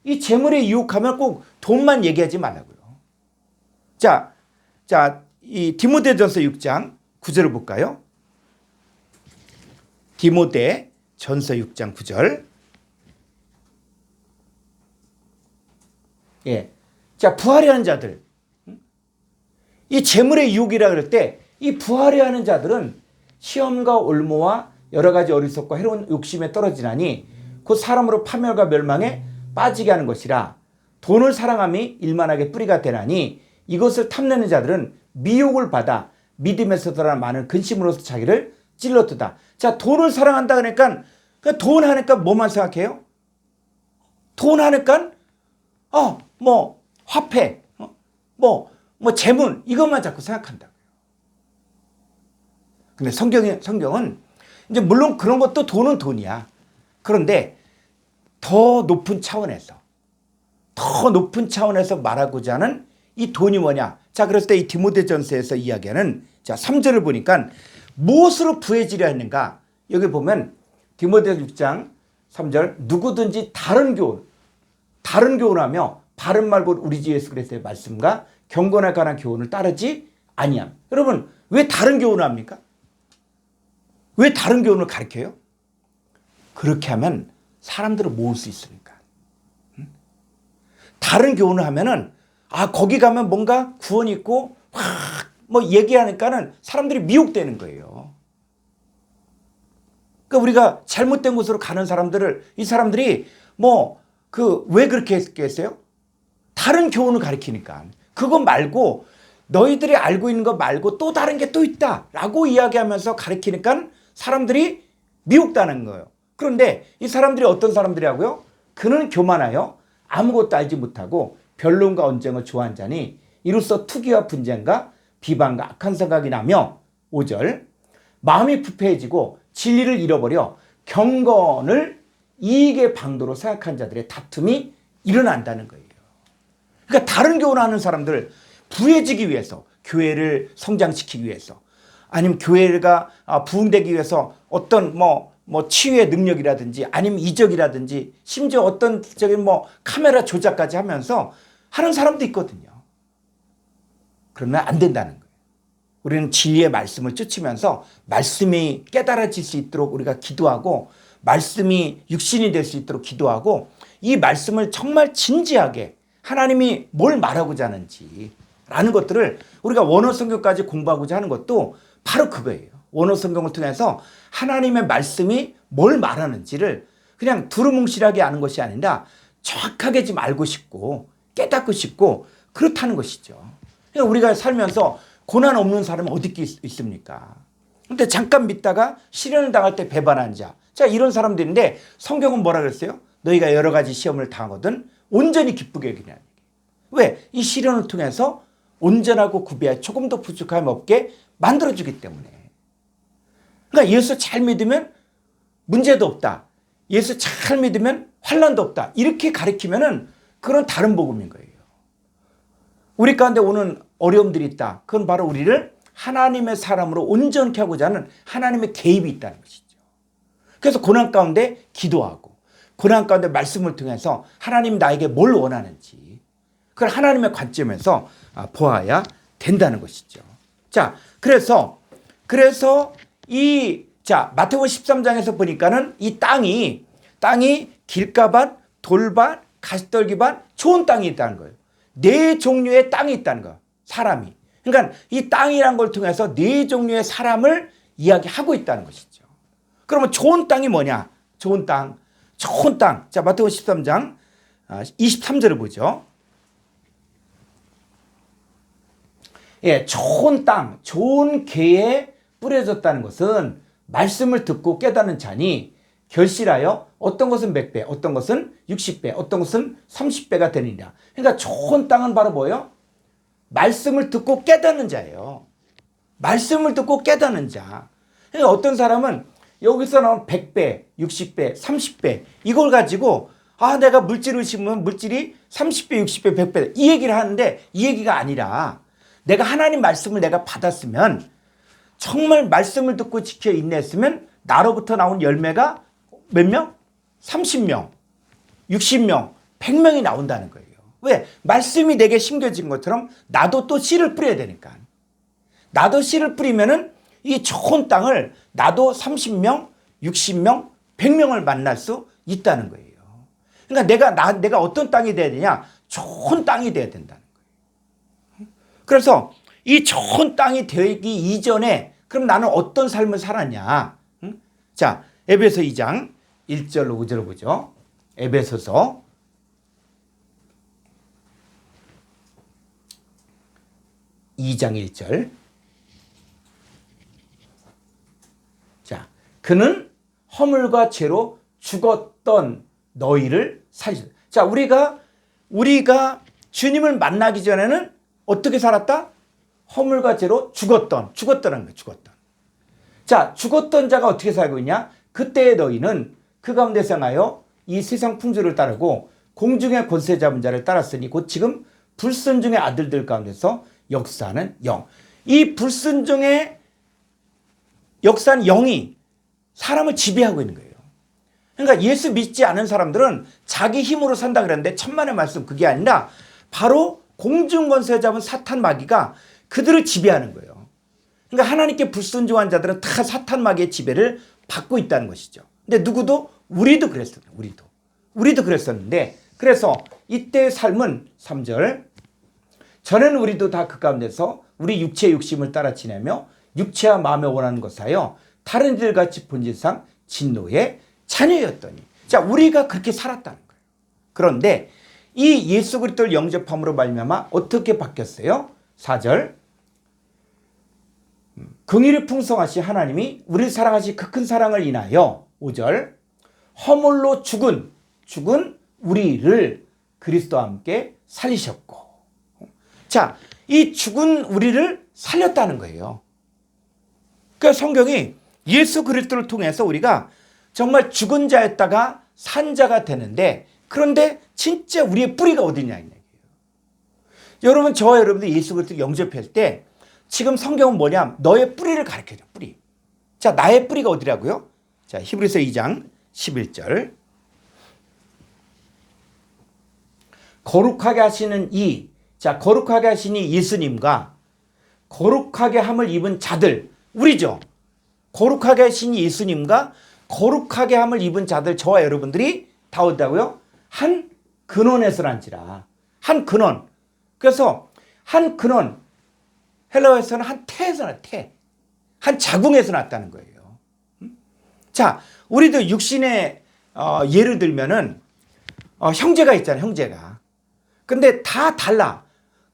이 재물에 유혹하면 꼭 돈만 얘기하지 말라고요. 자, 이 디모데전서 6장 9절을 볼까요? 디모데전서 6장 9절. 예. 자, 부활해하는 자들. 이 재물의 유혹이라 그럴 때 이 부활해하는 자들은 시험과 올무와 여러 가지 어리석고 해로운 욕심에 떨어지나니 곧 사람으로 파멸과 멸망에 빠지게 하는 것이라 돈을 사랑함이 일만하게 뿌리가 되나니 이것을 탐내는 자들은 미혹을 받아 믿음에서 드러난 많은 근심으로서 자기를 찔렀도다. 자, 돈을 사랑한다 그러니까 돈 하니까 뭐만 생각해요? 돈 하니까 뭐 화폐, 뭐 재물 이것만 자꾸 생각한다고요. 근데 성경은 이제 물론 그런 것도 돈은 돈이야. 그런데 더 높은 차원에서 말하고자 하는 이 돈이 뭐냐? 자, 그랬을 때 이 디모데전서에서 이야기하는 자, 3절을 보니까 무엇으로 부해지려 했는가? 여기 보면 디모데 6장 3절 누구든지 다른 교훈하며 바른 말고 우리 주 예수 그리스도의 말씀과 경건에 관한 교훈을 따르지 아니함. 여러분 왜 다른 교훈을 합니까? 왜 다른 교훈을 가르쳐요? 그렇게 하면 사람들을 모을 수 있으니까. 다른 교훈을 하면은 거기 가면 뭔가 구원이 있고 뭐 얘기하니까는 사람들이 미혹되는 거예요. 그러니까 우리가 잘못된 곳으로 가는 사람들을 이 사람들이 왜 그렇게 했겠어요? 다른 교훈을 가르치니까. 그거 말고 너희들이 알고 있는 거 말고 또 다른 게 또 있다라고 이야기하면서 가르치니까 사람들이 미혹당하는 거예요. 그런데 이 사람들이 어떤 사람들이라고요? 그는 교만하여 아무것도 알지 못하고 변론과 언쟁을 좋아한 자니 이로써 투기와 분쟁과 비방과 악한 생각이 나며 5절 마음이 부패해지고 진리를 잃어버려 경건을 이익의 방도로 생각한 자들의 다툼이 일어난다는 거예요. 그러니까 다른 교훈하는 사람들 부해지기 위해서 교회를 성장시키기 위해서 아니면 교회가 부흥되기 위해서 어떤 치유의 능력이라든지 아니면 이적이라든지 심지어 어떤 카메라 조작까지 하면서 하는 사람도 있거든요. 그러면 안 된다는 거예요. 우리는 진리의 말씀을 쫓으면서 말씀이 깨달아질 수 있도록 우리가 기도하고 말씀이 육신이 될 수 있도록 기도하고 이 말씀을 정말 진지하게 하나님이 뭘 말하고자 하는지 라는 것들을 우리가 원어 성경까지 공부하고자 하는 것도 바로 그거예요. 원어 성경을 통해서 하나님의 말씀이 뭘 말하는지를 그냥 두루뭉실하게 아는 것이 아니라 정확하게 좀 알고 싶고 깨닫고 싶고 그렇다는 것이죠. 그러니까 우리가 살면서 고난 없는 사람은 어디 있습니까? 근데 잠깐 믿다가 시련을 당할 때 배반한 자. 자, 이런 사람들인데 성경은 뭐라 그랬어요? 너희가 여러 가지 시험을 당하거든 온전히 기쁘게 여기냐는 얘기예요. 왜? 이 시련을 통해서 온전하고 구비하여 조금도 부족함이 없게 만들어주기 때문에. 그러니까 예수 잘 믿으면 문제도 없다. 예수 잘 믿으면 환난도 없다. 이렇게 가르치면은 그건 다른 복음인 거예요. 우리 가운데 오는 어려움들이 있다. 그건 바로 우리를 하나님의 사람으로 온전케 하고자 하는 하나님의 개입이 있다는 것이죠. 그래서 고난 가운데 기도하고 고난 가운데 말씀을 통해서 하나님 나에게 뭘 원하는지 그걸 하나님의 관점에서 보아야 된다는 것이죠. 자, 그래서 마태복음 13장에서 보니까는 이 땅이 길가반, 돌반, 가시떨기반 좋은 땅이 있다는 거예요. 네 종류의 땅이 있다는 거예요. 사람이. 그러니까 이 땅이란 걸 통해서 네 종류의 사람을 이야기하고 있다는 것이죠. 그러면 좋은 땅이 뭐냐? 좋은 땅. 자, 마태복음 13장 23절을 보죠. 예, 좋은 땅, 좋은 궤에 뿌려졌다는 것은 말씀을 듣고 깨닫는 자니 결실하여 어떤 것은 100배, 어떤 것은 60배, 어떤 것은 30배가 되느니라. 그러니까 좋은 땅은 바로 뭐예요? 말씀을 듣고 깨닫는 자예요. 말씀을 듣고 깨닫는 자. 그러니까 어떤 사람은 여기서 나온 100배, 60배, 30배 이걸 가지고 내가 물질을 심으면 물질이 30배, 60배, 100배 이 얘기를 하는데 이 얘기가 아니라 내가 하나님 말씀을 내가 받았으면 정말 말씀을 듣고 지켜 인내했으면 나로부터 나온 열매가 몇 명? 30명, 60명, 100명이 나온다는 거예요. 왜? 말씀이 내게 심겨진 것처럼 나도 또 씨를 뿌려야 되니까. 나도 씨를 뿌리면은 이 좋은 땅을 나도 30명, 60명, 100명을 만날 수 있다는 거예요. 그러니까 내가 어떤 땅이 돼야 되냐? 좋은 땅이 돼야 된다는 거예요. 그래서 이 좋은 땅이 되기 이전에 그럼 나는 어떤 삶을 살았냐? 자, 에베소 2장 1절 5절을 보죠. 에베소서 2장 1절. 자, 그는 허물과 죄로 죽었던 너희를 살리셨다. 자, 우리가 주님을 만나기 전에는 어떻게 살았다? 허물과 죄로 죽었다는 거예요. 죽었던. 자, 죽었던 자가 어떻게 살고 있냐? 그때의 너희는 그 가운데 생하여 이 세상 풍조를 따르고 공중의 권세 잡은 자를 따랐으니 곧 지금 불순종의 아들들 가운데서 역사하는 영. 이 불순종의 역사하는 영이 사람을 지배하고 있는 거예요. 그러니까 예수 믿지 않은 사람들은 자기 힘으로 산다 그랬는데 천만의 말씀 그게 아니라 바로 공중 권세 잡은 사탄 마귀가 그들을 지배하는 거예요. 그러니까 하나님께 불순종한 자들은 다 사탄 마귀의 지배를 받고 있다는 것이죠. 근데 누구도 우리도 그랬어요. 우리도 그랬었는데 그래서 이때의 삶은 3절 전에는 우리도 다 그 가운데서 우리 육체의 욕심을 따라 지내며 육체와 마음에 원하는 것하여 다른 이들같이 본질상 진노의 자녀였더니 자 우리가 그렇게 살았다는 거예요. 그런데 이 예수 그리스도를 영접함으로 말미암아 어떻게 바뀌었어요? 4절 긍휼이 풍성하신 하나님이 우리를 사랑하신 그 큰 사랑을 인하여 5절 허물로 죽은 우리를 그리스도와 함께 살리셨고 자, 이 죽은 우리를 살렸다는 거예요. 그러니까 성경이 예수 그리스도를 통해서 우리가 정말 죽은 자였다가 산 자가 되는데 그런데 진짜 우리의 뿌리가 어디냐 이 얘기예요. 여러분 저와 여러분들 예수 그리스도 영접할 때 지금 성경은 뭐냐 너의 뿌리를 가르쳐줘 뿌리. 자 나의 뿌리가 어디라고요? 자 히브리서 2장 11절 거룩하게 하시는 거룩하게 하시니 예수님과 거룩하게 함을 입은 자들 우리죠. 거룩하게 하시니 예수님과 거룩하게 함을 입은 자들 저와 여러분들이 다 어디다고요? 한 근원에서 난지라. 한 근원. 그래서 한 근원, 헬라어에서는 한 태에서 나, 태. 한 자궁에서 났다는 거예요. 자, 우리도 육신의 예를 들면은 형제가 있잖아요. 형제가. 근데 다 달라.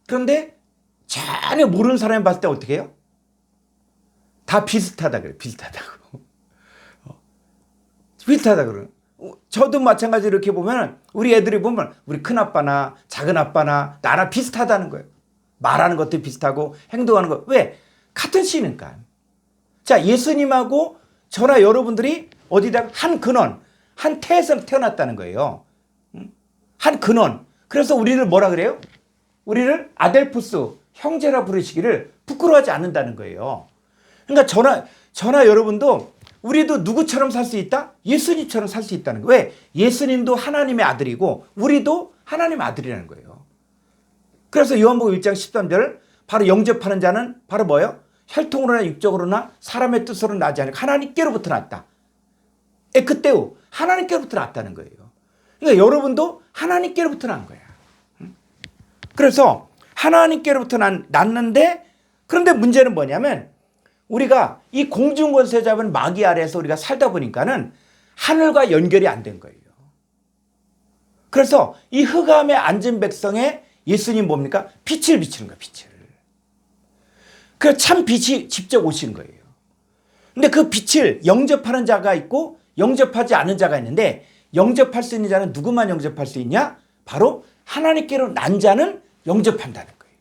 그런데 전혀 모르는 사람이 봤을 때 어떻게 해요? 다 비슷하다 그래요. 비슷하다고. 비슷하다 그래요. 저도 마찬가지로 이렇게 보면 우리 애들이 보면 우리 큰아빠나 작은아빠나 나랑 비슷하다는 거예요. 말하는 것도 비슷하고 행동하는 거. 왜? 같은 씨니까. 자, 예수님하고 저나 여러분들이 어디다 한 근원, 한 태에서 태어났다는 거예요. 한 근원. 그래서 우리를 뭐라 그래요? 우리를 아델푸스, 형제라 부르시기를 부끄러워하지 않는다는 거예요. 그러니까 저나 여러분도 우리도 누구처럼 살 수 있다? 예수님처럼 살 수 있다는 거예요. 왜? 예수님도 하나님의 아들이고 우리도 하나님의 아들이라는 거예요. 그래서 요한복음 1장 13절 바로 영접하는 자는 바로 뭐예요? 혈통으로나 육적으로나 사람의 뜻으로 나지 않고 하나님께로부터 났다. 그때요. 하나님께로부터 났다는 거예요. 그러니까 여러분도 하나님께로부터 난 거야. 그래서 하나님께로부터 났는데 그런데 문제는 뭐냐면 우리가 이 공중권세 잡은 마귀 아래에서 우리가 살다 보니까는 하늘과 연결이 안 된 거예요. 그래서 이 흑암에 앉은 백성에 예수님 뭡니까? 빛을 비치는 거예요. 빛을. 그래서 참 빛이 직접 오신 거예요. 근데 그 빛을 영접하는 자가 있고 영접하지 않는 자가 있는데 영접할 수 있는 자는 누구만 영접할 수 있냐? 바로 하나님께로 난 자는 영접한다는 거예요.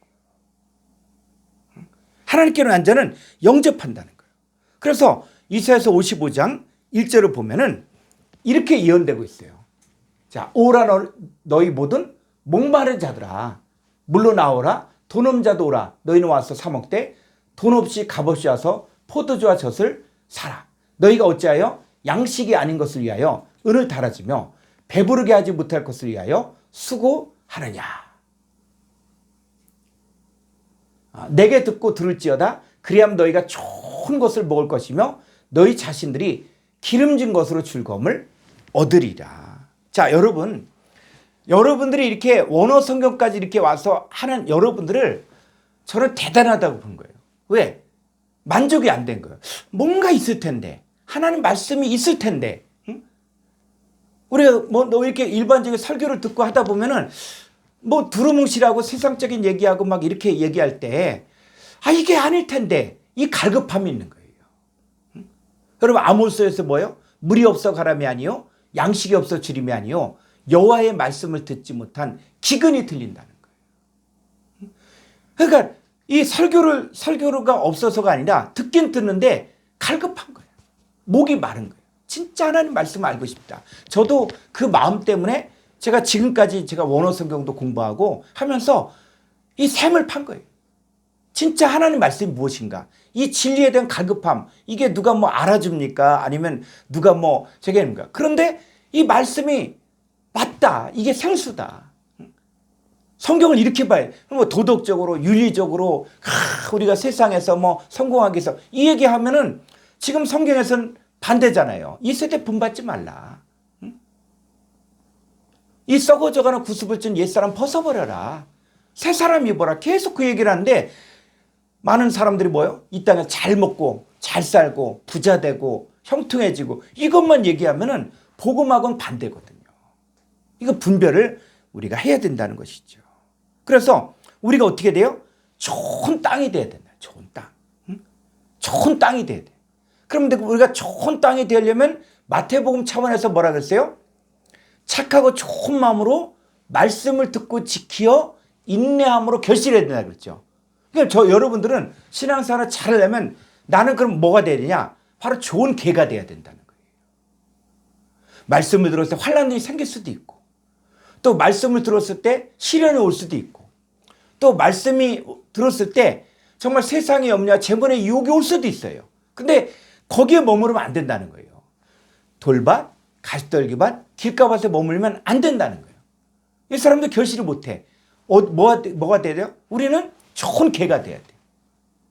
하나님께로 난 자는 영접한다는 거예요. 그래서 이사야서 55장 1절을 보면은 이렇게 예언되고 있어요. 자, 오라 너희 모든 목마른 자들아 물로 나오라 돈 없는 자도 오라 너희는 와서 사 먹되 돈 없이 값없이 와서 포도주와 젖을 사라. 너희가 어찌하여 양식이 아닌 것을 위하여 은을 달아주며 배부르게 하지 못할 것을 위하여 수고하느냐. 내게 듣고 들을지어다 그리하면 너희가 좋은 것을 먹을 것이며 너희 자신들이 기름진 것으로 즐거움을 얻으리라. 자, 여러분들이 이렇게 원어 성경까지 이렇게 와서 하는 여러분들을 저는 대단하다고 본 거예요. 왜? 만족이 안 된 거예요. 뭔가 있을 텐데 하나님 말씀이 있을 텐데 우리가 뭐 이렇게 일반적인 설교를 듣고 하다 보면은 뭐 두루뭉실하고 세상적인 얘기하고 막 이렇게 얘기할 때 이게 아닐 텐데 이 갈급함이 있는 거예요. 여러분 아모스에서 뭐예요? 물이 없어 가람이 아니요 양식이 없어 주림이 아니요 여호와의 말씀을 듣지 못한 기근이 들린다는 거예요. 그러니까 이 설교가 없어서가 아니라 듣긴 듣는데 갈급한 거예요. 목이 마른 거예요. 진짜 하나님 말씀을 알고 싶다. 저도 그 마음 때문에 제가 지금까지 제가 원어 성경도 공부하고 하면서 이 샘을 판 거예요. 진짜 하나님 말씀이 무엇인가? 이 진리에 대한 갈급함, 이게 누가 뭐 알아줍니까? 아니면 누가 뭐 저게 아닙니까? 그런데 이 말씀이 맞다. 이게 생수다. 성경을 이렇게 봐요. 뭐 도덕적으로, 윤리적으로, 우리가 세상에서 뭐 성공하기 위해서 이 얘기하면은 지금 성경에서는 반대잖아요. 이 세대 본받지 말라. 이 썩어져가는 구습을 준 옛사람 벗어버려라. 새 사람 입어라. 계속 그 얘기를 하는데 많은 사람들이 뭐예요? 이 땅에 잘 먹고 잘 살고 부자 되고 형통해지고 이것만 얘기하면은 복음하고는 반대거든요. 이거 분별을 우리가 해야 된다는 것이죠. 그래서 우리가 어떻게 돼요? 좋은 땅이 돼야 된다. 좋은 땅. 좋은 땅이 돼야 돼. 그런데 우리가 좋은 땅이 되려면 마태복음 차원에서 뭐라 그랬어요? 착하고 좋은 마음으로 말씀을 듣고 지키어 인내함으로 결실해야 된다 그랬죠. 그러니까 여러분들은 신앙생활을 잘하려면 나는 그럼 뭐가 돼야 되냐? 바로 좋은 개가 돼야 된다는 거예요. 말씀을 들었을 때 환난이 생길 수도 있고 또 말씀을 들었을 때 시련이 올 수도 있고 또 말씀이 들었을 때 정말 세상의 염려와 재물의 유혹이 올 수도 있어요. 근데 거기에 머무르면 안 된다는 거예요. 돌밭, 가시떨기밭, 길가밭에 머물면 안 된다는 거예요. 이 사람들 결실을 못해. 뭐가 돼야 돼요? 우리는 좋은 개가 돼야 돼요.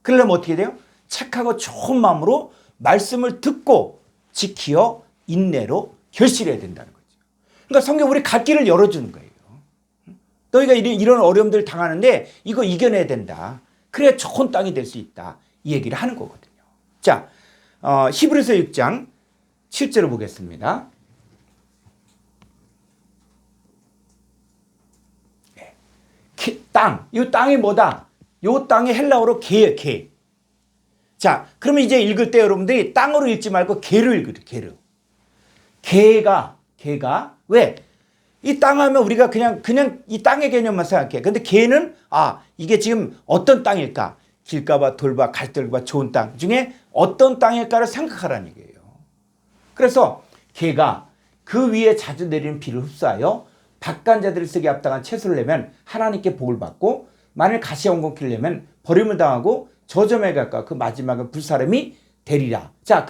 그러려면 어떻게 돼요? 착하고 좋은 마음으로 말씀을 듣고 지키어 인내로 결실해야 된다는 거죠. 그러니까 성경 우리 갈 길을 열어주는 거예요. 너희가 이런 어려움들 당하는데 이거 이겨내야 된다. 그래야 좋은 땅이 될 수 있다. 이 얘기를 하는 거거든요. 자, 히브리서 6장 7절을 보겠습니다. 땅, 이 땅이 뭐다? 이 땅이 헬라어로 개예요, 개. 자, 그러면 이제 읽을 때 여러분들이 땅으로 읽지 말고 개로 읽으래요, 개로. 개가 왜? 이 땅 하면 우리가 그냥 이 땅의 개념만 생각해. 근데 개는 이게 지금 어떤 땅일까? 길가봐, 돌봐, 갈대밭, 좋은 땅 중에 어떤 땅일까를 생각하라는 얘기예요. 그래서 개가 그 위에 자주 내리는 비를 흡수하여 박간자들을 쓰기에 합당한 채소를 내면 하나님께 복을 받고, 만일 가시와 엉겅퀴를 내면 버림을 당하고 저점에 갈까 그 마지막은 불사름이 되리라. 자,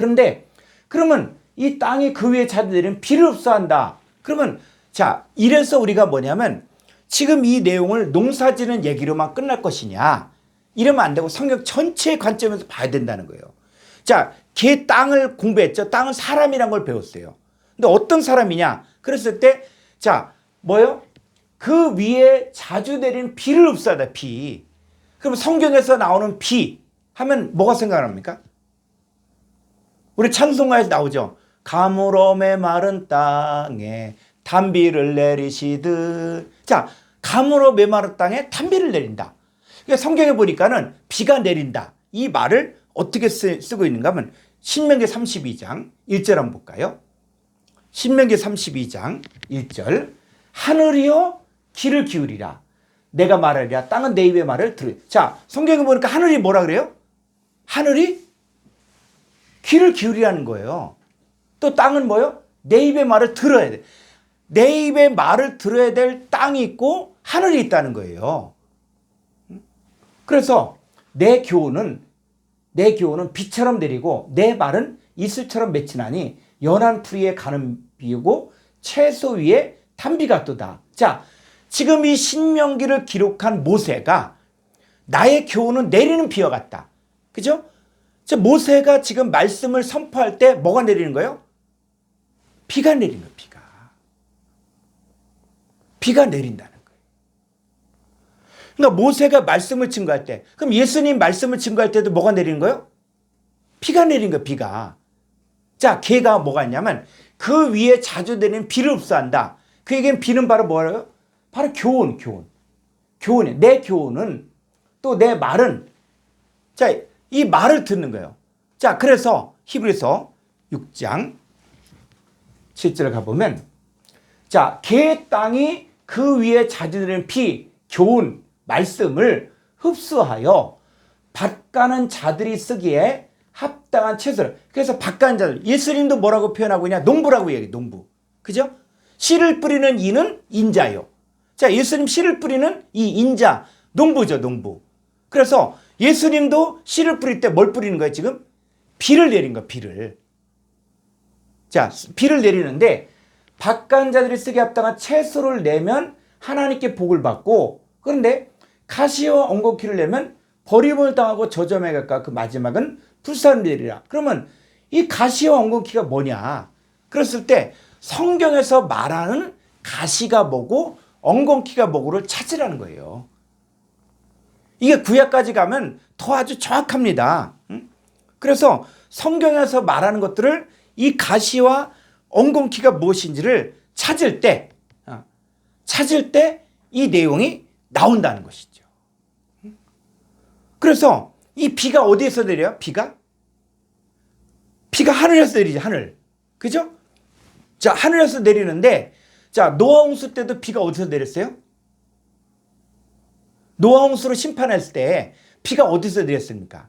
그러면 이 땅이 그 위에 자주 내리는 비를 흡수한다. 그러면 자, 이래서 우리가 뭐냐면 지금 이 내용을 농사지는 얘기로만 끝날 것이냐, 이러면 안 되고 성경 전체의 관점에서 봐야 된다는 거예요. 자, 개 땅을 공부했죠. 땅은 사람이란 걸 배웠어요. 근데 어떤 사람이냐? 그랬을 때 자, 뭐요? 그 위에 자주 내리는 비를 흡수하다, 비. 그럼 성경에서 나오는 비 하면 뭐가 생각납니까? 우리 찬송가에서 나오죠. 가물어 메마른 땅에 단비를 내리시듯. 자, 가물어 메마른 땅에 단비를 내린다. 그러니까 성경에 보니까는 비가 내린다. 이 말을 어떻게 쓰고 있는가 하면 신명기 32장 1절 한번 볼까요? 신명기 32장 1절. 하늘이여 귀를 기울이라. 내가 말하리라. 땅은 내 입의 말을 들으. 자, 성경에 보니까 하늘이 뭐라 그래요? 하늘이 귀를 기울이라는 거예요. 또 땅은 뭐요? 내 입의 말을 들어야 돼. 내 입의 말을 들어야 될 땅이 있고 하늘이 있다는 거예요. 그래서 내 교훈은 비처럼 내리고 내 말은 이슬처럼 맺히나니 연한 풀 위에 가는 비고 채소 위에 단비 같도다. 자, 지금 이 신명기를 기록한 모세가 나의 교훈은 내리는 비와 같다. 그죠? 자, 모세가 지금 말씀을 선포할 때 뭐가 내리는 거예요? 비가 내리는 거예요. 비가 내린다는 거예요. 그러니까 모세가 말씀을 증거할 때, 그럼 예수님 말씀을 증거할 때도 뭐가 내리는 거예요? 비가 내린 거예요. 비가. 자, 개가 뭐가 있냐면 그 위에 자주 내리는 비를 흡수한다. 그 얘기는 비는 바로 뭐예요? 바로 교훈이에요. 내 교훈은, 또 내 말은, 자, 이 말을 듣는 거예요. 자, 그래서 히브리서 6장 7절에 가보면, 자, 개 땅이 그 위에 자주 내리는 비, 교훈, 말씀을 흡수하여 밭가는 자들이 쓰기에 합당한 채소를. 그래서 밭가는 자들, 예수님도 뭐라고 표현하고 있냐? 농부라고 얘기해요. 농부. 그죠? 씨를 뿌리는 이는 인자요. 자, 예수님 씨를 뿌리는 이 인자, 농부죠, 농부. 그래서 예수님도 씨를 뿌릴 때 뭘 뿌리는 거예요, 지금? 비를 내린 거예요, 비를. 자, 비를 내리는데 밭간 자들이 쓰기에 합당한 채소를 내면 하나님께 복을 받고, 그런데 가시와 엉겅퀴를 내면 버림을 당하고 저점에 갈까 그 마지막은 불사를 내리라. 그러면 이 가시와 엉겅퀴가 뭐냐? 그랬을 때 성경에서 말하는 가시가 뭐고 엉겅퀴가 뭐고를 찾으라는 거예요. 이게 구약까지 가면 더 아주 정확합니다. 그래서 성경에서 말하는 것들을 이 가시와 엉겅퀴가 무엇인지를 찾을 때 이 내용이 나온다는 것이죠. 그래서 이 비가 어디에서 내려요? 비가 하늘에서 내리죠. 하늘. 그죠? 자, 하늘에서 내리는데, 자, 노아 홍수 때도 비가 어디서 내렸어요? 노아 홍수로 심판했을 때 비가 어디서 내렸습니까?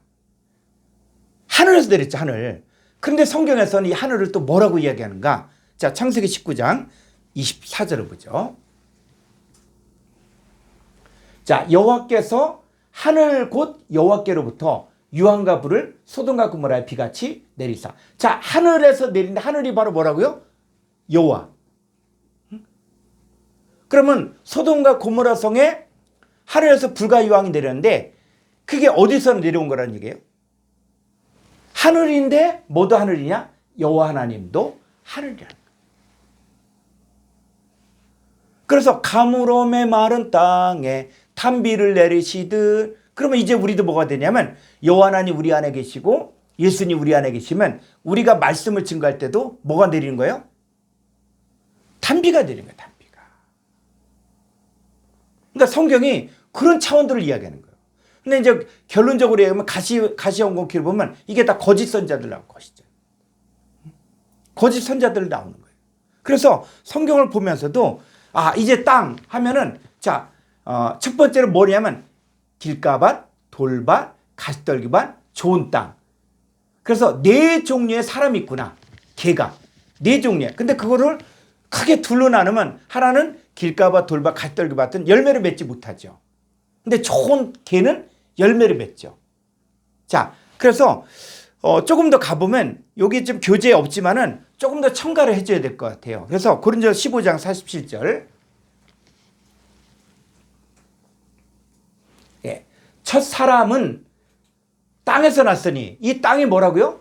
하늘에서 내렸죠, 하늘. 그런데 성경에서는 이 하늘을 또 뭐라고 이야기하는가? 자, 창세기 19장 24절을 보죠. 자, 여호와께서 하늘 곧 여호와께로부터 유황과 불을 소돔과 고모라에 비같이 내리사. 자, 하늘에서 내린다. 하늘이 바로 뭐라고요? 여호와. 그러면 소돔과 고모라 성에 하늘에서 불과 유황이 내렸는데 그게 어디서 내려온 거라는 얘기예요? 하늘인데 뭐도 하늘이냐? 여호와 하나님도 하늘이라는 거예요. 그래서 가물어 메마른 땅에 탄비를 내리시듯, 그러면 이제 우리도 뭐가 되냐면 여호와 하나님 우리 안에 계시고 예수님 우리 안에 계시면 우리가 말씀을 증거할 때도 뭐가 내리는 거예요? 탄비가 내리는 거예요. 탄비가. 그러니까 성경이 그런 차원들을 이야기하는 거예요. 근데 이제 결론적으로 얘기하면 가시원공키를 보면 이게 다 거짓 선자들 나온 것이죠. 거짓 선자들 나오는 거예요. 그래서 성경을 보면서도 이제 땅 하면은 첫 번째로 뭐냐면 길가밭, 돌밭, 가시떨기밭, 좋은 땅. 그래서 4종류의 사람이 있구나. 개가 4종류야. 근데 그거를 크게 둘로 나누면 하나는 길가밭, 돌밭, 가시떨기밭은 열매를 맺지 못하죠. 근데 좋은 개는 열매를 맺죠. 자, 그래서 조금 더 가보면 여기 좀 교재에 없지만은 조금 더 첨가를 해줘야 될 것 같아요. 그래서 고린도서 15장 47절. 예. 첫 사람은 땅에서 났으니, 이 땅이 뭐라고요?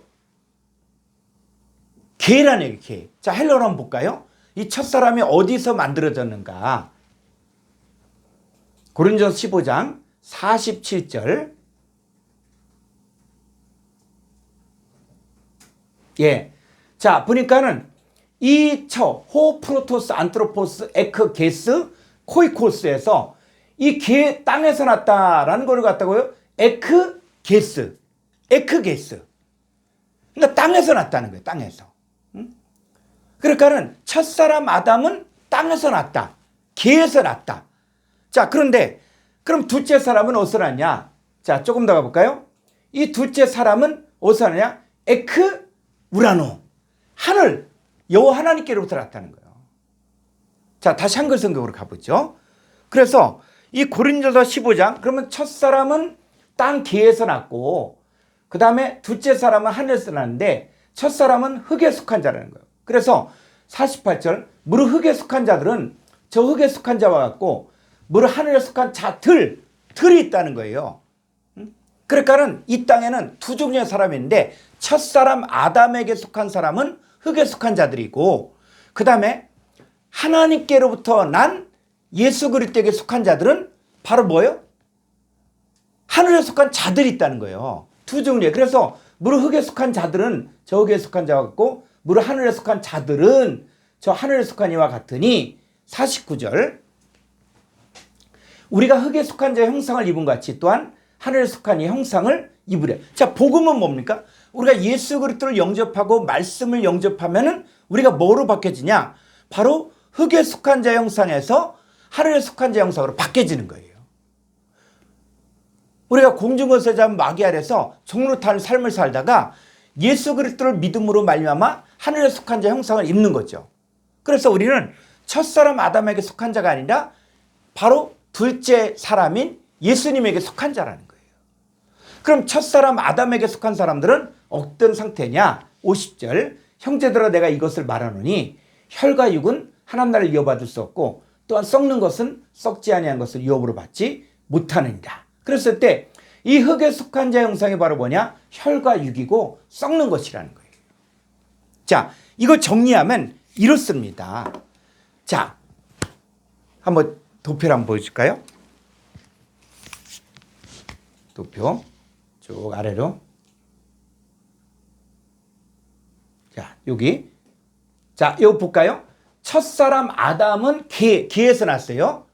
개라는 얘기예요, 개. 자, 헬러로 한번 볼까요? 이 첫 사람이 어디서 만들어졌는가? 고린도서 15장 47절. 예. 자, 보니까는 호, 프로토스, 안트로포스, 에크, 게스, 코이코스에서 이 개 땅에서 났다라는 거를 갖다고요? 에크, 게스. 그러니까 땅에서 났다는 거예요. 땅에서. 그러니까는 첫사람 아담은 땅에서 났다. 개에서 났다. 자, 그런데 그럼 둘째 사람은 어디서 났냐? 자, 조금 더 가볼까요? 이 둘째 사람은 어디서 났냐? 에크, 우라노. 하늘, 여호와 하나님께로부터 났다는 거예요. 자, 다시 한글 성경으로 가보죠. 그래서 이 고린도서 15장, 그러면 첫 사람은 땅 개에서 났고, 그 다음에 둘째 사람은 하늘에서 났는데, 첫 사람은 흙에 속한 자라는 거예요. 그래서 48절, 무릇 흙에 속한 자들은 저 흙에 속한 자와 같고, 무릇 하늘에 속한 자들이 있다는 거예요. 그러니까는 이 땅에는 두 종류의 사람이 있는데, 첫 사람 아담에게 속한 사람은 흙에 속한 자들이고, 그 다음에 하나님께로부터 난 예수 그리스도에게 속한 자들은 바로 뭐예요? 하늘에 속한 자들이 있다는 거예요. 두 종류에. 그래서 무릇 흙에 속한 자들은 저 흙에 속한 자와 같고, 무릇 하늘에 속한 자들은 저 하늘에 속한 이와 같으니, 49절, 우리가 흙에 속한 자의 형상을 입은 같이 또한 하늘에 속한 이의 형상을 입으래. 자, 복음은 뭡니까? 우리가 예수 그리스도를 영접하고 말씀을 영접하면은 우리가 뭐로 바뀌어지냐? 바로 흙에 속한 자의 형상에서 하늘에 속한 자의 형상으로 바뀌어지는 거예요. 우리가 공중에서 잡은 마귀 아래서 종로 타는 삶을 살다가 예수 그리스도를 믿음으로 말미암아 하늘에 속한 자의 형상을 입는 거죠. 그래서 우리는 첫사람 아담에게 속한 자가 아니라 바로 둘째 사람인 예수님에게 속한 자라는 거예요. 그럼 첫사람 아담에게 속한 사람들은 어떤 상태냐? 50절, 형제들아 내가 이것을 말하노니 혈과 육은 하나님 나라를 이어받을 수 없고 또한 썩는 것은 썩지 아니한 것을 유업으로 받지 못하느니라. 그랬을 때 이 흙에 속한 자의 형상이 바로 뭐냐? 혈과 육이고 썩는 것이라는 거예요. 자, 이거 정리하면 이렇습니다. 자, 한번 도표를 한번 보여줄까요? 도표 쭉 아래로. 자, 여기. 자, 이거 볼까요? 첫사람 아담은 개에서 났어요.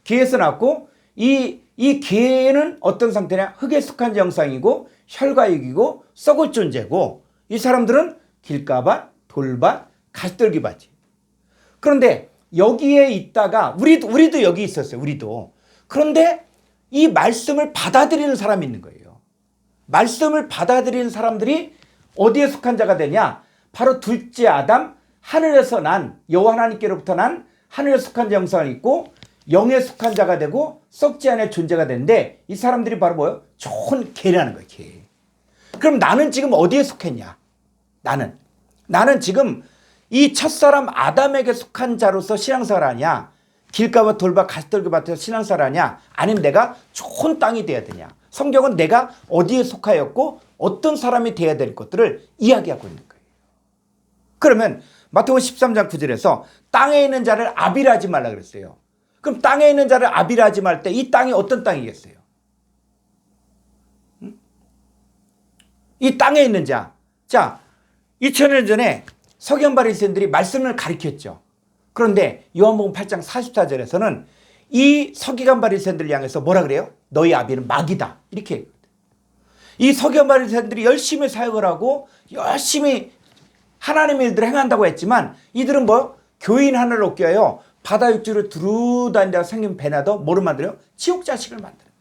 개에서 났고 이 개는 어떤 상태냐? 흙에 속한 형상이고 혈과 육이고 썩을 존재고, 이 사람들은 길가밭, 돌밭, 가시떨기밭이. 그런데 여기에 있다가 우리도 여기 있었어요. 우리도. 그런데 이 말씀을 받아들이는 사람이 있는 거예요. 말씀을 받아들이는 사람들이 어디에 속한 자가 되냐? 바로 둘째 아담, 하늘에서 난 여호와 하나님께로부터 난 하늘에 속한 자 형상을 입고 영에 속한 자가 되고 썩지 않을 존재가 되는데, 이 사람들이 바로 뭐예요? 좋은 개라는 거예요. 개. 그럼 나는 지금 어디에 속했냐? 나는 지금 이 첫사람 아담에게 속한 자로서 신앙생활 하냐? 길가와 돌밭 가시떨기밭에서 신앙생활 하냐? 아니면 내가 좋은 땅이 돼야 되냐? 성경은 내가 어디에 속하였고 어떤 사람이 돼야 될 것들을 이야기하고 있는 거예요. 그러면 마태복음 13장 9절에서 땅에 있는 자를 아비라지 말라 그랬어요. 그럼 땅에 있는 자를 아비라지 말 때 이 땅이 어떤 땅이겠어요? 이 땅에 있는 자. 자, 2000년 전에 서기관 바리새인들이 말씀을 가르쳤죠. 그런데 요한복음 8장 44절에서는 이 서기관 바리새인들을 향해서 뭐라 그래요? 너희 아비는 마귀다. 이렇게 얘기해요. 이 서기관 바리새인들이 열심히 사역을 하고 열심히 하나님의 일들을 행한다고 했지만 이들은 뭐 교인 하나를 얻기 위하여 바다 육지로 두루다니다가 생긴 배나도 뭐를 만들어요? 지옥 자식을 만드는 거예요.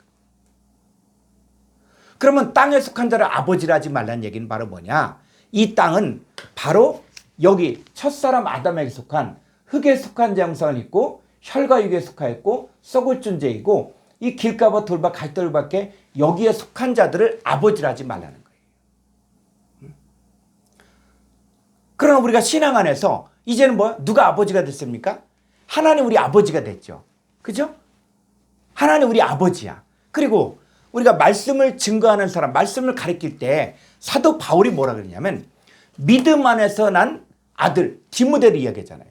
그러면 땅에 속한 자를 아버지라 하지 말라는 얘기는 바로 뭐냐? 이 땅은 바로 여기 첫사람 아담에게 속한 흙에 속한 장성을 있고 혈과 육에 속하였고 썩을 존재이고 이 길가와 돌밭 갈대밭에 여기에 속한 자들을 아버지라 하지 말라는 거예요. 그러나 우리가 신앙 안에서 이제는 뭐 누가 아버지가 됐습니까? 하나님 우리 아버지가 됐죠. 그죠? 하나님 우리 아버지야. 그리고 우리가 말씀을 증거하는 사람, 말씀을 가르칠 때 사도 바울이 뭐라 그러냐면 믿음 안에서 난 아들 디모데를 이야기하잖아요.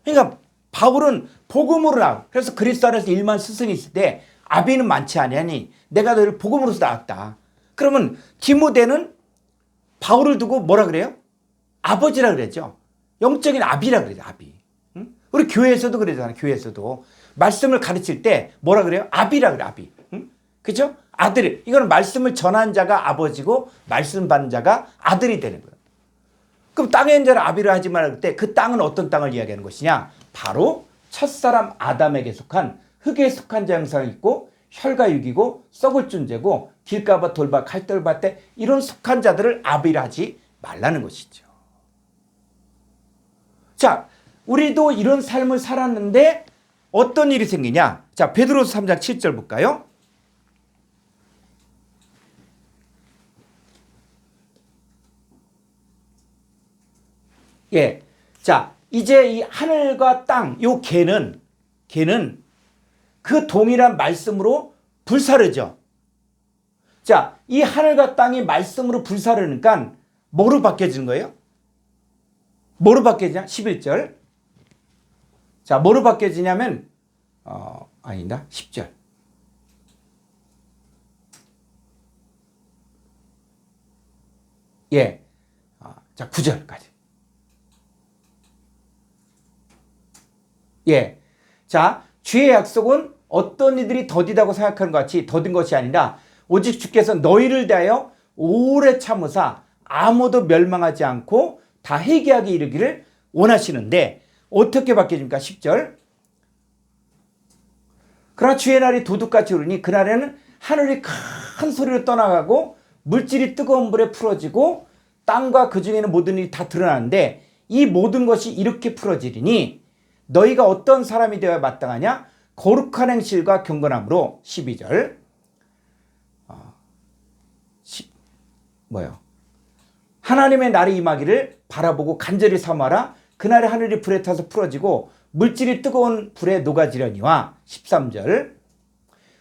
그러니까 바울은 복음으로 나와. 그래서 그리스도 안에서 1만 스승이 있을 때 아비는 많지 아니하니 내가 너를 복음으로서 낳았다. 그러면 디모데는 바울을 두고 뭐라 그래요? 아버지라 그랬죠. 영적인 아비라 그러죠. 아비. 응? 우리 교회에서도 그러잖아요. 교회에서도 말씀을 가르칠 때 뭐라 그래요? 아비라 그래. 아비. 응? 그죠? 아들. 이거는 말씀을 전한 자가 아버지고 말씀 받는 자가 아들이 되는 거예요. 그럼 땅에 있는 자를 아비라 하지 말을 때 그 땅은 어떤 땅을 이야기하는 것이냐? 바로 첫사람 아담에게 속한 흙에 속한 자 형상이 있고 혈과 육이고 썩을 존재고 길가밭 돌밭 갈대밭에 이런 속한 자들을 아비라 하지 말라는 것이죠. 자, 우리도 이런 삶을 살았는데 어떤 일이 생기냐? 자, 베드로서 3장 7절 볼까요? 예. 자, 이제 이 하늘과 땅, 요 개는 그 동일한 말씀으로 불사르죠. 자, 이 하늘과 땅이 말씀으로 불사르니까 뭐로 바뀌어지는 거예요? 뭐로 바뀌어지냐? 11절. 자, 뭐로 바뀌어지냐면, 아니다. 10절. 예. 자, 9절까지. 예. 자, 주의 약속은 어떤 이들이 더디다고 생각하는 것 같이 더딘 것이 아니라 오직 주께서 너희를 대하여 오래 참으사 아무도 멸망하지 않고 다 회개하게 이르기를 원하시는데 어떻게 바뀌어집니까? 10절. 그러나 주의 날이 도둑같이 오르니 그날에는 하늘이 큰 소리로 떠나가고 물질이 뜨거운 불에 풀어지고 땅과 그 중에 있는 모든 일이 다 드러나는데 이 모든 것이 이렇게 풀어지리니 너희가 어떤 사람이 되어야 마땅하냐? 거룩한 행실과 경건함으로 12절. 하나님의 날이 임하기를 바라보고 간절히 사모하라. 그날에 하늘이 불에 타서 풀어지고 물질이 뜨거운 불에 녹아지려니와 13절.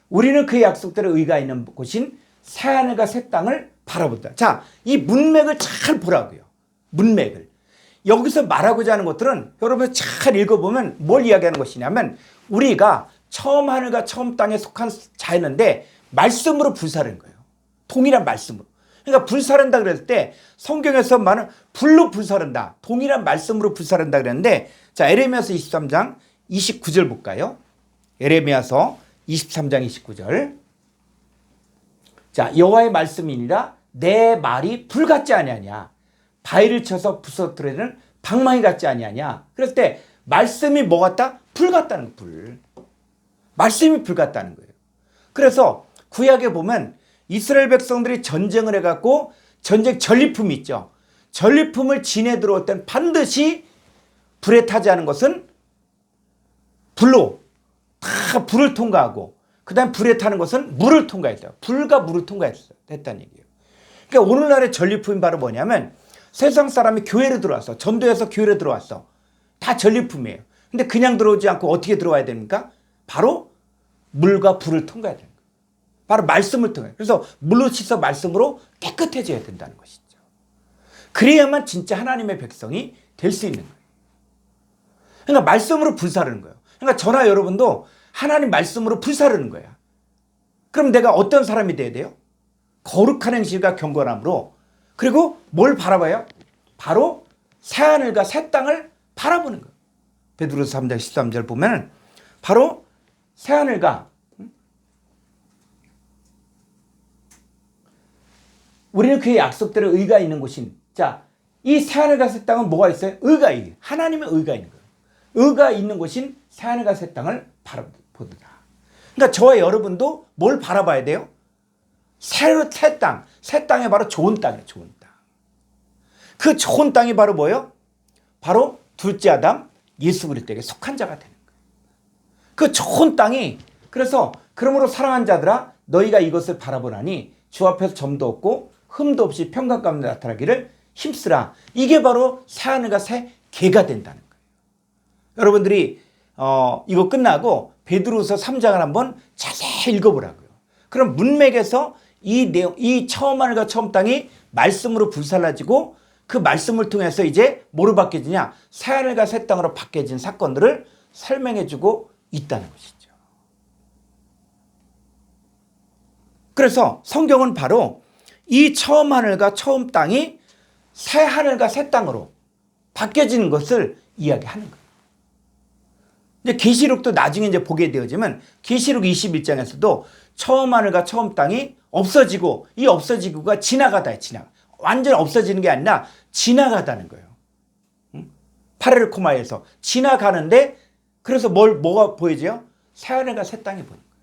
우리는 그의 약속대로 의가 있는 곳인 새하늘과 새 땅을 바라본다. 자, 이 문맥을 잘 보라고요. 문맥을. 여기서 말하고자 하는 것들은 여러분 잘 읽어보면 뭘 이야기하는 것이냐면 우리가 처음 하늘과 처음 땅에 속한 자였는데 말씀으로 불사르는 거예요. 동일한 말씀으로. 그러니까 불사른다 그랬을 때 성경에서 말하는 불로 불사른다. 동일한 말씀으로 불사른다 그랬는데 자, 에레미야서 23장 29절 볼까요? 에레미야서 23장 29절. 자, 여호와의 말씀이니라 내 말이 불 같지 아니하냐. 바위를 쳐서 부서뜨리는 방망이 같지 아니하냐. 그럴 때 말씀이 뭐 같다? 불 같다는 거예요. 불. 말씀이 불 같다는 거예요. 그래서 구약에 보면 이스라엘 백성들이 전쟁을 해갖고 전쟁 전리품이 있죠. 전리품을 진에 들어올 땐 반드시 불에 타지 않은 것은 불로 다 불을 통과하고 그 다음 불에 타는 것은 물을 통과했어요. 불과 물을 통과했다는 얘기예요. 그러니까 오늘날의 전리품이 바로 뭐냐면 세상 사람이 교회로 들어왔어. 전도해서 교회로 들어왔어. 다 전리품이에요. 근데 그냥 들어오지 않고 어떻게 들어와야 됩니까? 바로 물과 불을 통과해야 됩니다. 바로 말씀을 통해. 그래서 물로 씻어 말씀으로 깨끗해져야 된다는 것이죠. 그래야만 진짜 하나님의 백성이 될 수 있는 거예요. 그러니까 말씀으로 불사르는 거예요. 그러니까 저나 여러분도 하나님 말씀으로 불사르는 거야. 그럼 내가 어떤 사람이 돼야 돼요? 거룩한 행실과 경건함으로. 그리고 뭘 바라봐요? 바로 새하늘과 새 땅을 바라보는 거예요. 베드로서 3장 13절 보면 바로 새하늘과, 우리는 그의 약속대로 의가 있는 곳인, 자, 이 새하늘과 새 땅은 뭐가 있어요? 의가 있는, 하나님의 의가 있는 거예요. 의가 있는 곳인 새하늘과 새 땅을 바라보더라. 그러니까 저와 여러분도 뭘 바라봐야 돼요? 새 땅, 새 땅이 바로 좋은 땅이에요. 좋은 땅. 그 좋은 땅이 바로 뭐예요? 바로 둘째 아담 예수 그리스도에게 속한 자가 되는 거예요. 그 좋은 땅이, 그래서 그러므로 사랑하는 자들아 너희가 이것을 바라보나니 주 앞에서 점도 없고 흠도 없이 평강 가운데 나타나기를 힘쓰라. 이게 바로 새하늘과 새 개가 된다는 거예요. 여러분들이 이거 끝나고 베드로서 3장을 한번 자세히 읽어보라고요. 그럼 문맥에서 이 내용, 이 처음 하늘과 처음 땅이 말씀으로 불살라지고 그 말씀을 통해서 이제 뭐로 바뀌어지냐? 새하늘과 새 땅으로 바뀌어진 사건들을 설명해주고 있다는 것이죠. 그래서 성경은 바로 이 처음 하늘과 처음 땅이 새 하늘과 새 땅으로 바뀌어지는 것을 이야기하는 거예요. 이제 계시록도 나중에 이제 보게 되어지면 계시록 21장에서도 처음 하늘과 처음 땅이 없어지고, 이 없어지고가 지나가다, 완전 없어지는 게 아니라 지나가다는 거예요. 파레르코마에서 지나가는데, 그래서 뭐가 보여져요? 새 하늘과 새 땅이 보이는 거예요.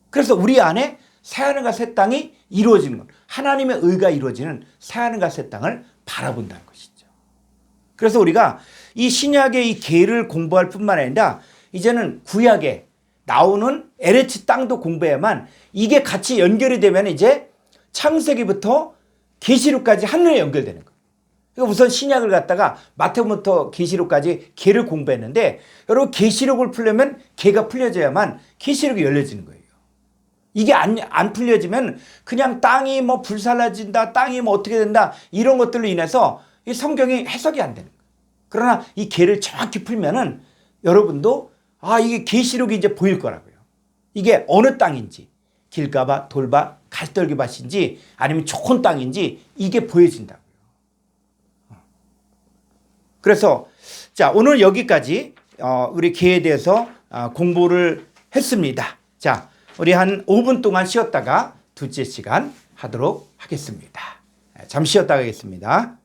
그래서 우리 안에 새 하늘과 새 땅이 이루어지는 것, 하나님의 의가 이루어지는 새 하늘과 새 땅을 바라본다는 것이죠. 그래서 우리가 이 신약의 이 계를 공부할 뿐만 아니라 이제는 구약에 나오는 에레츠 땅도 공부해야만, 이게 같이 연결이 되면 이제 창세기부터 계시록까지 한눈에 연결되는 거예요. 그러니까 우선 신약을 갖다가 마태복음부터 계시록까지 계를 공부했는데, 여러분 계시록을 풀려면 계가 풀려져야만 계시록이 열려지는 거예요. 이게 안 풀려지면 그냥 땅이 뭐 불살라진다, 땅이 뭐 어떻게 된다, 이런 것들로 인해서 이 성경이 해석이 안 되는 거예요. 그러나 이 계를 정확히 풀면은 여러분도 이게 계시록이 이제 보일 거라고요. 이게 어느 땅인지, 길가밭, 돌밭, 갈떨기밭인지 아니면 좋은 땅인지 이게 보여진다고요. 그래서 자, 오늘 여기까지 우리 계에 대해서 공부를 했습니다. 자, 우리 한 5분 동안 쉬었다가 둘째 시간 하도록 하겠습니다. 잠시 쉬었다 가겠습니다.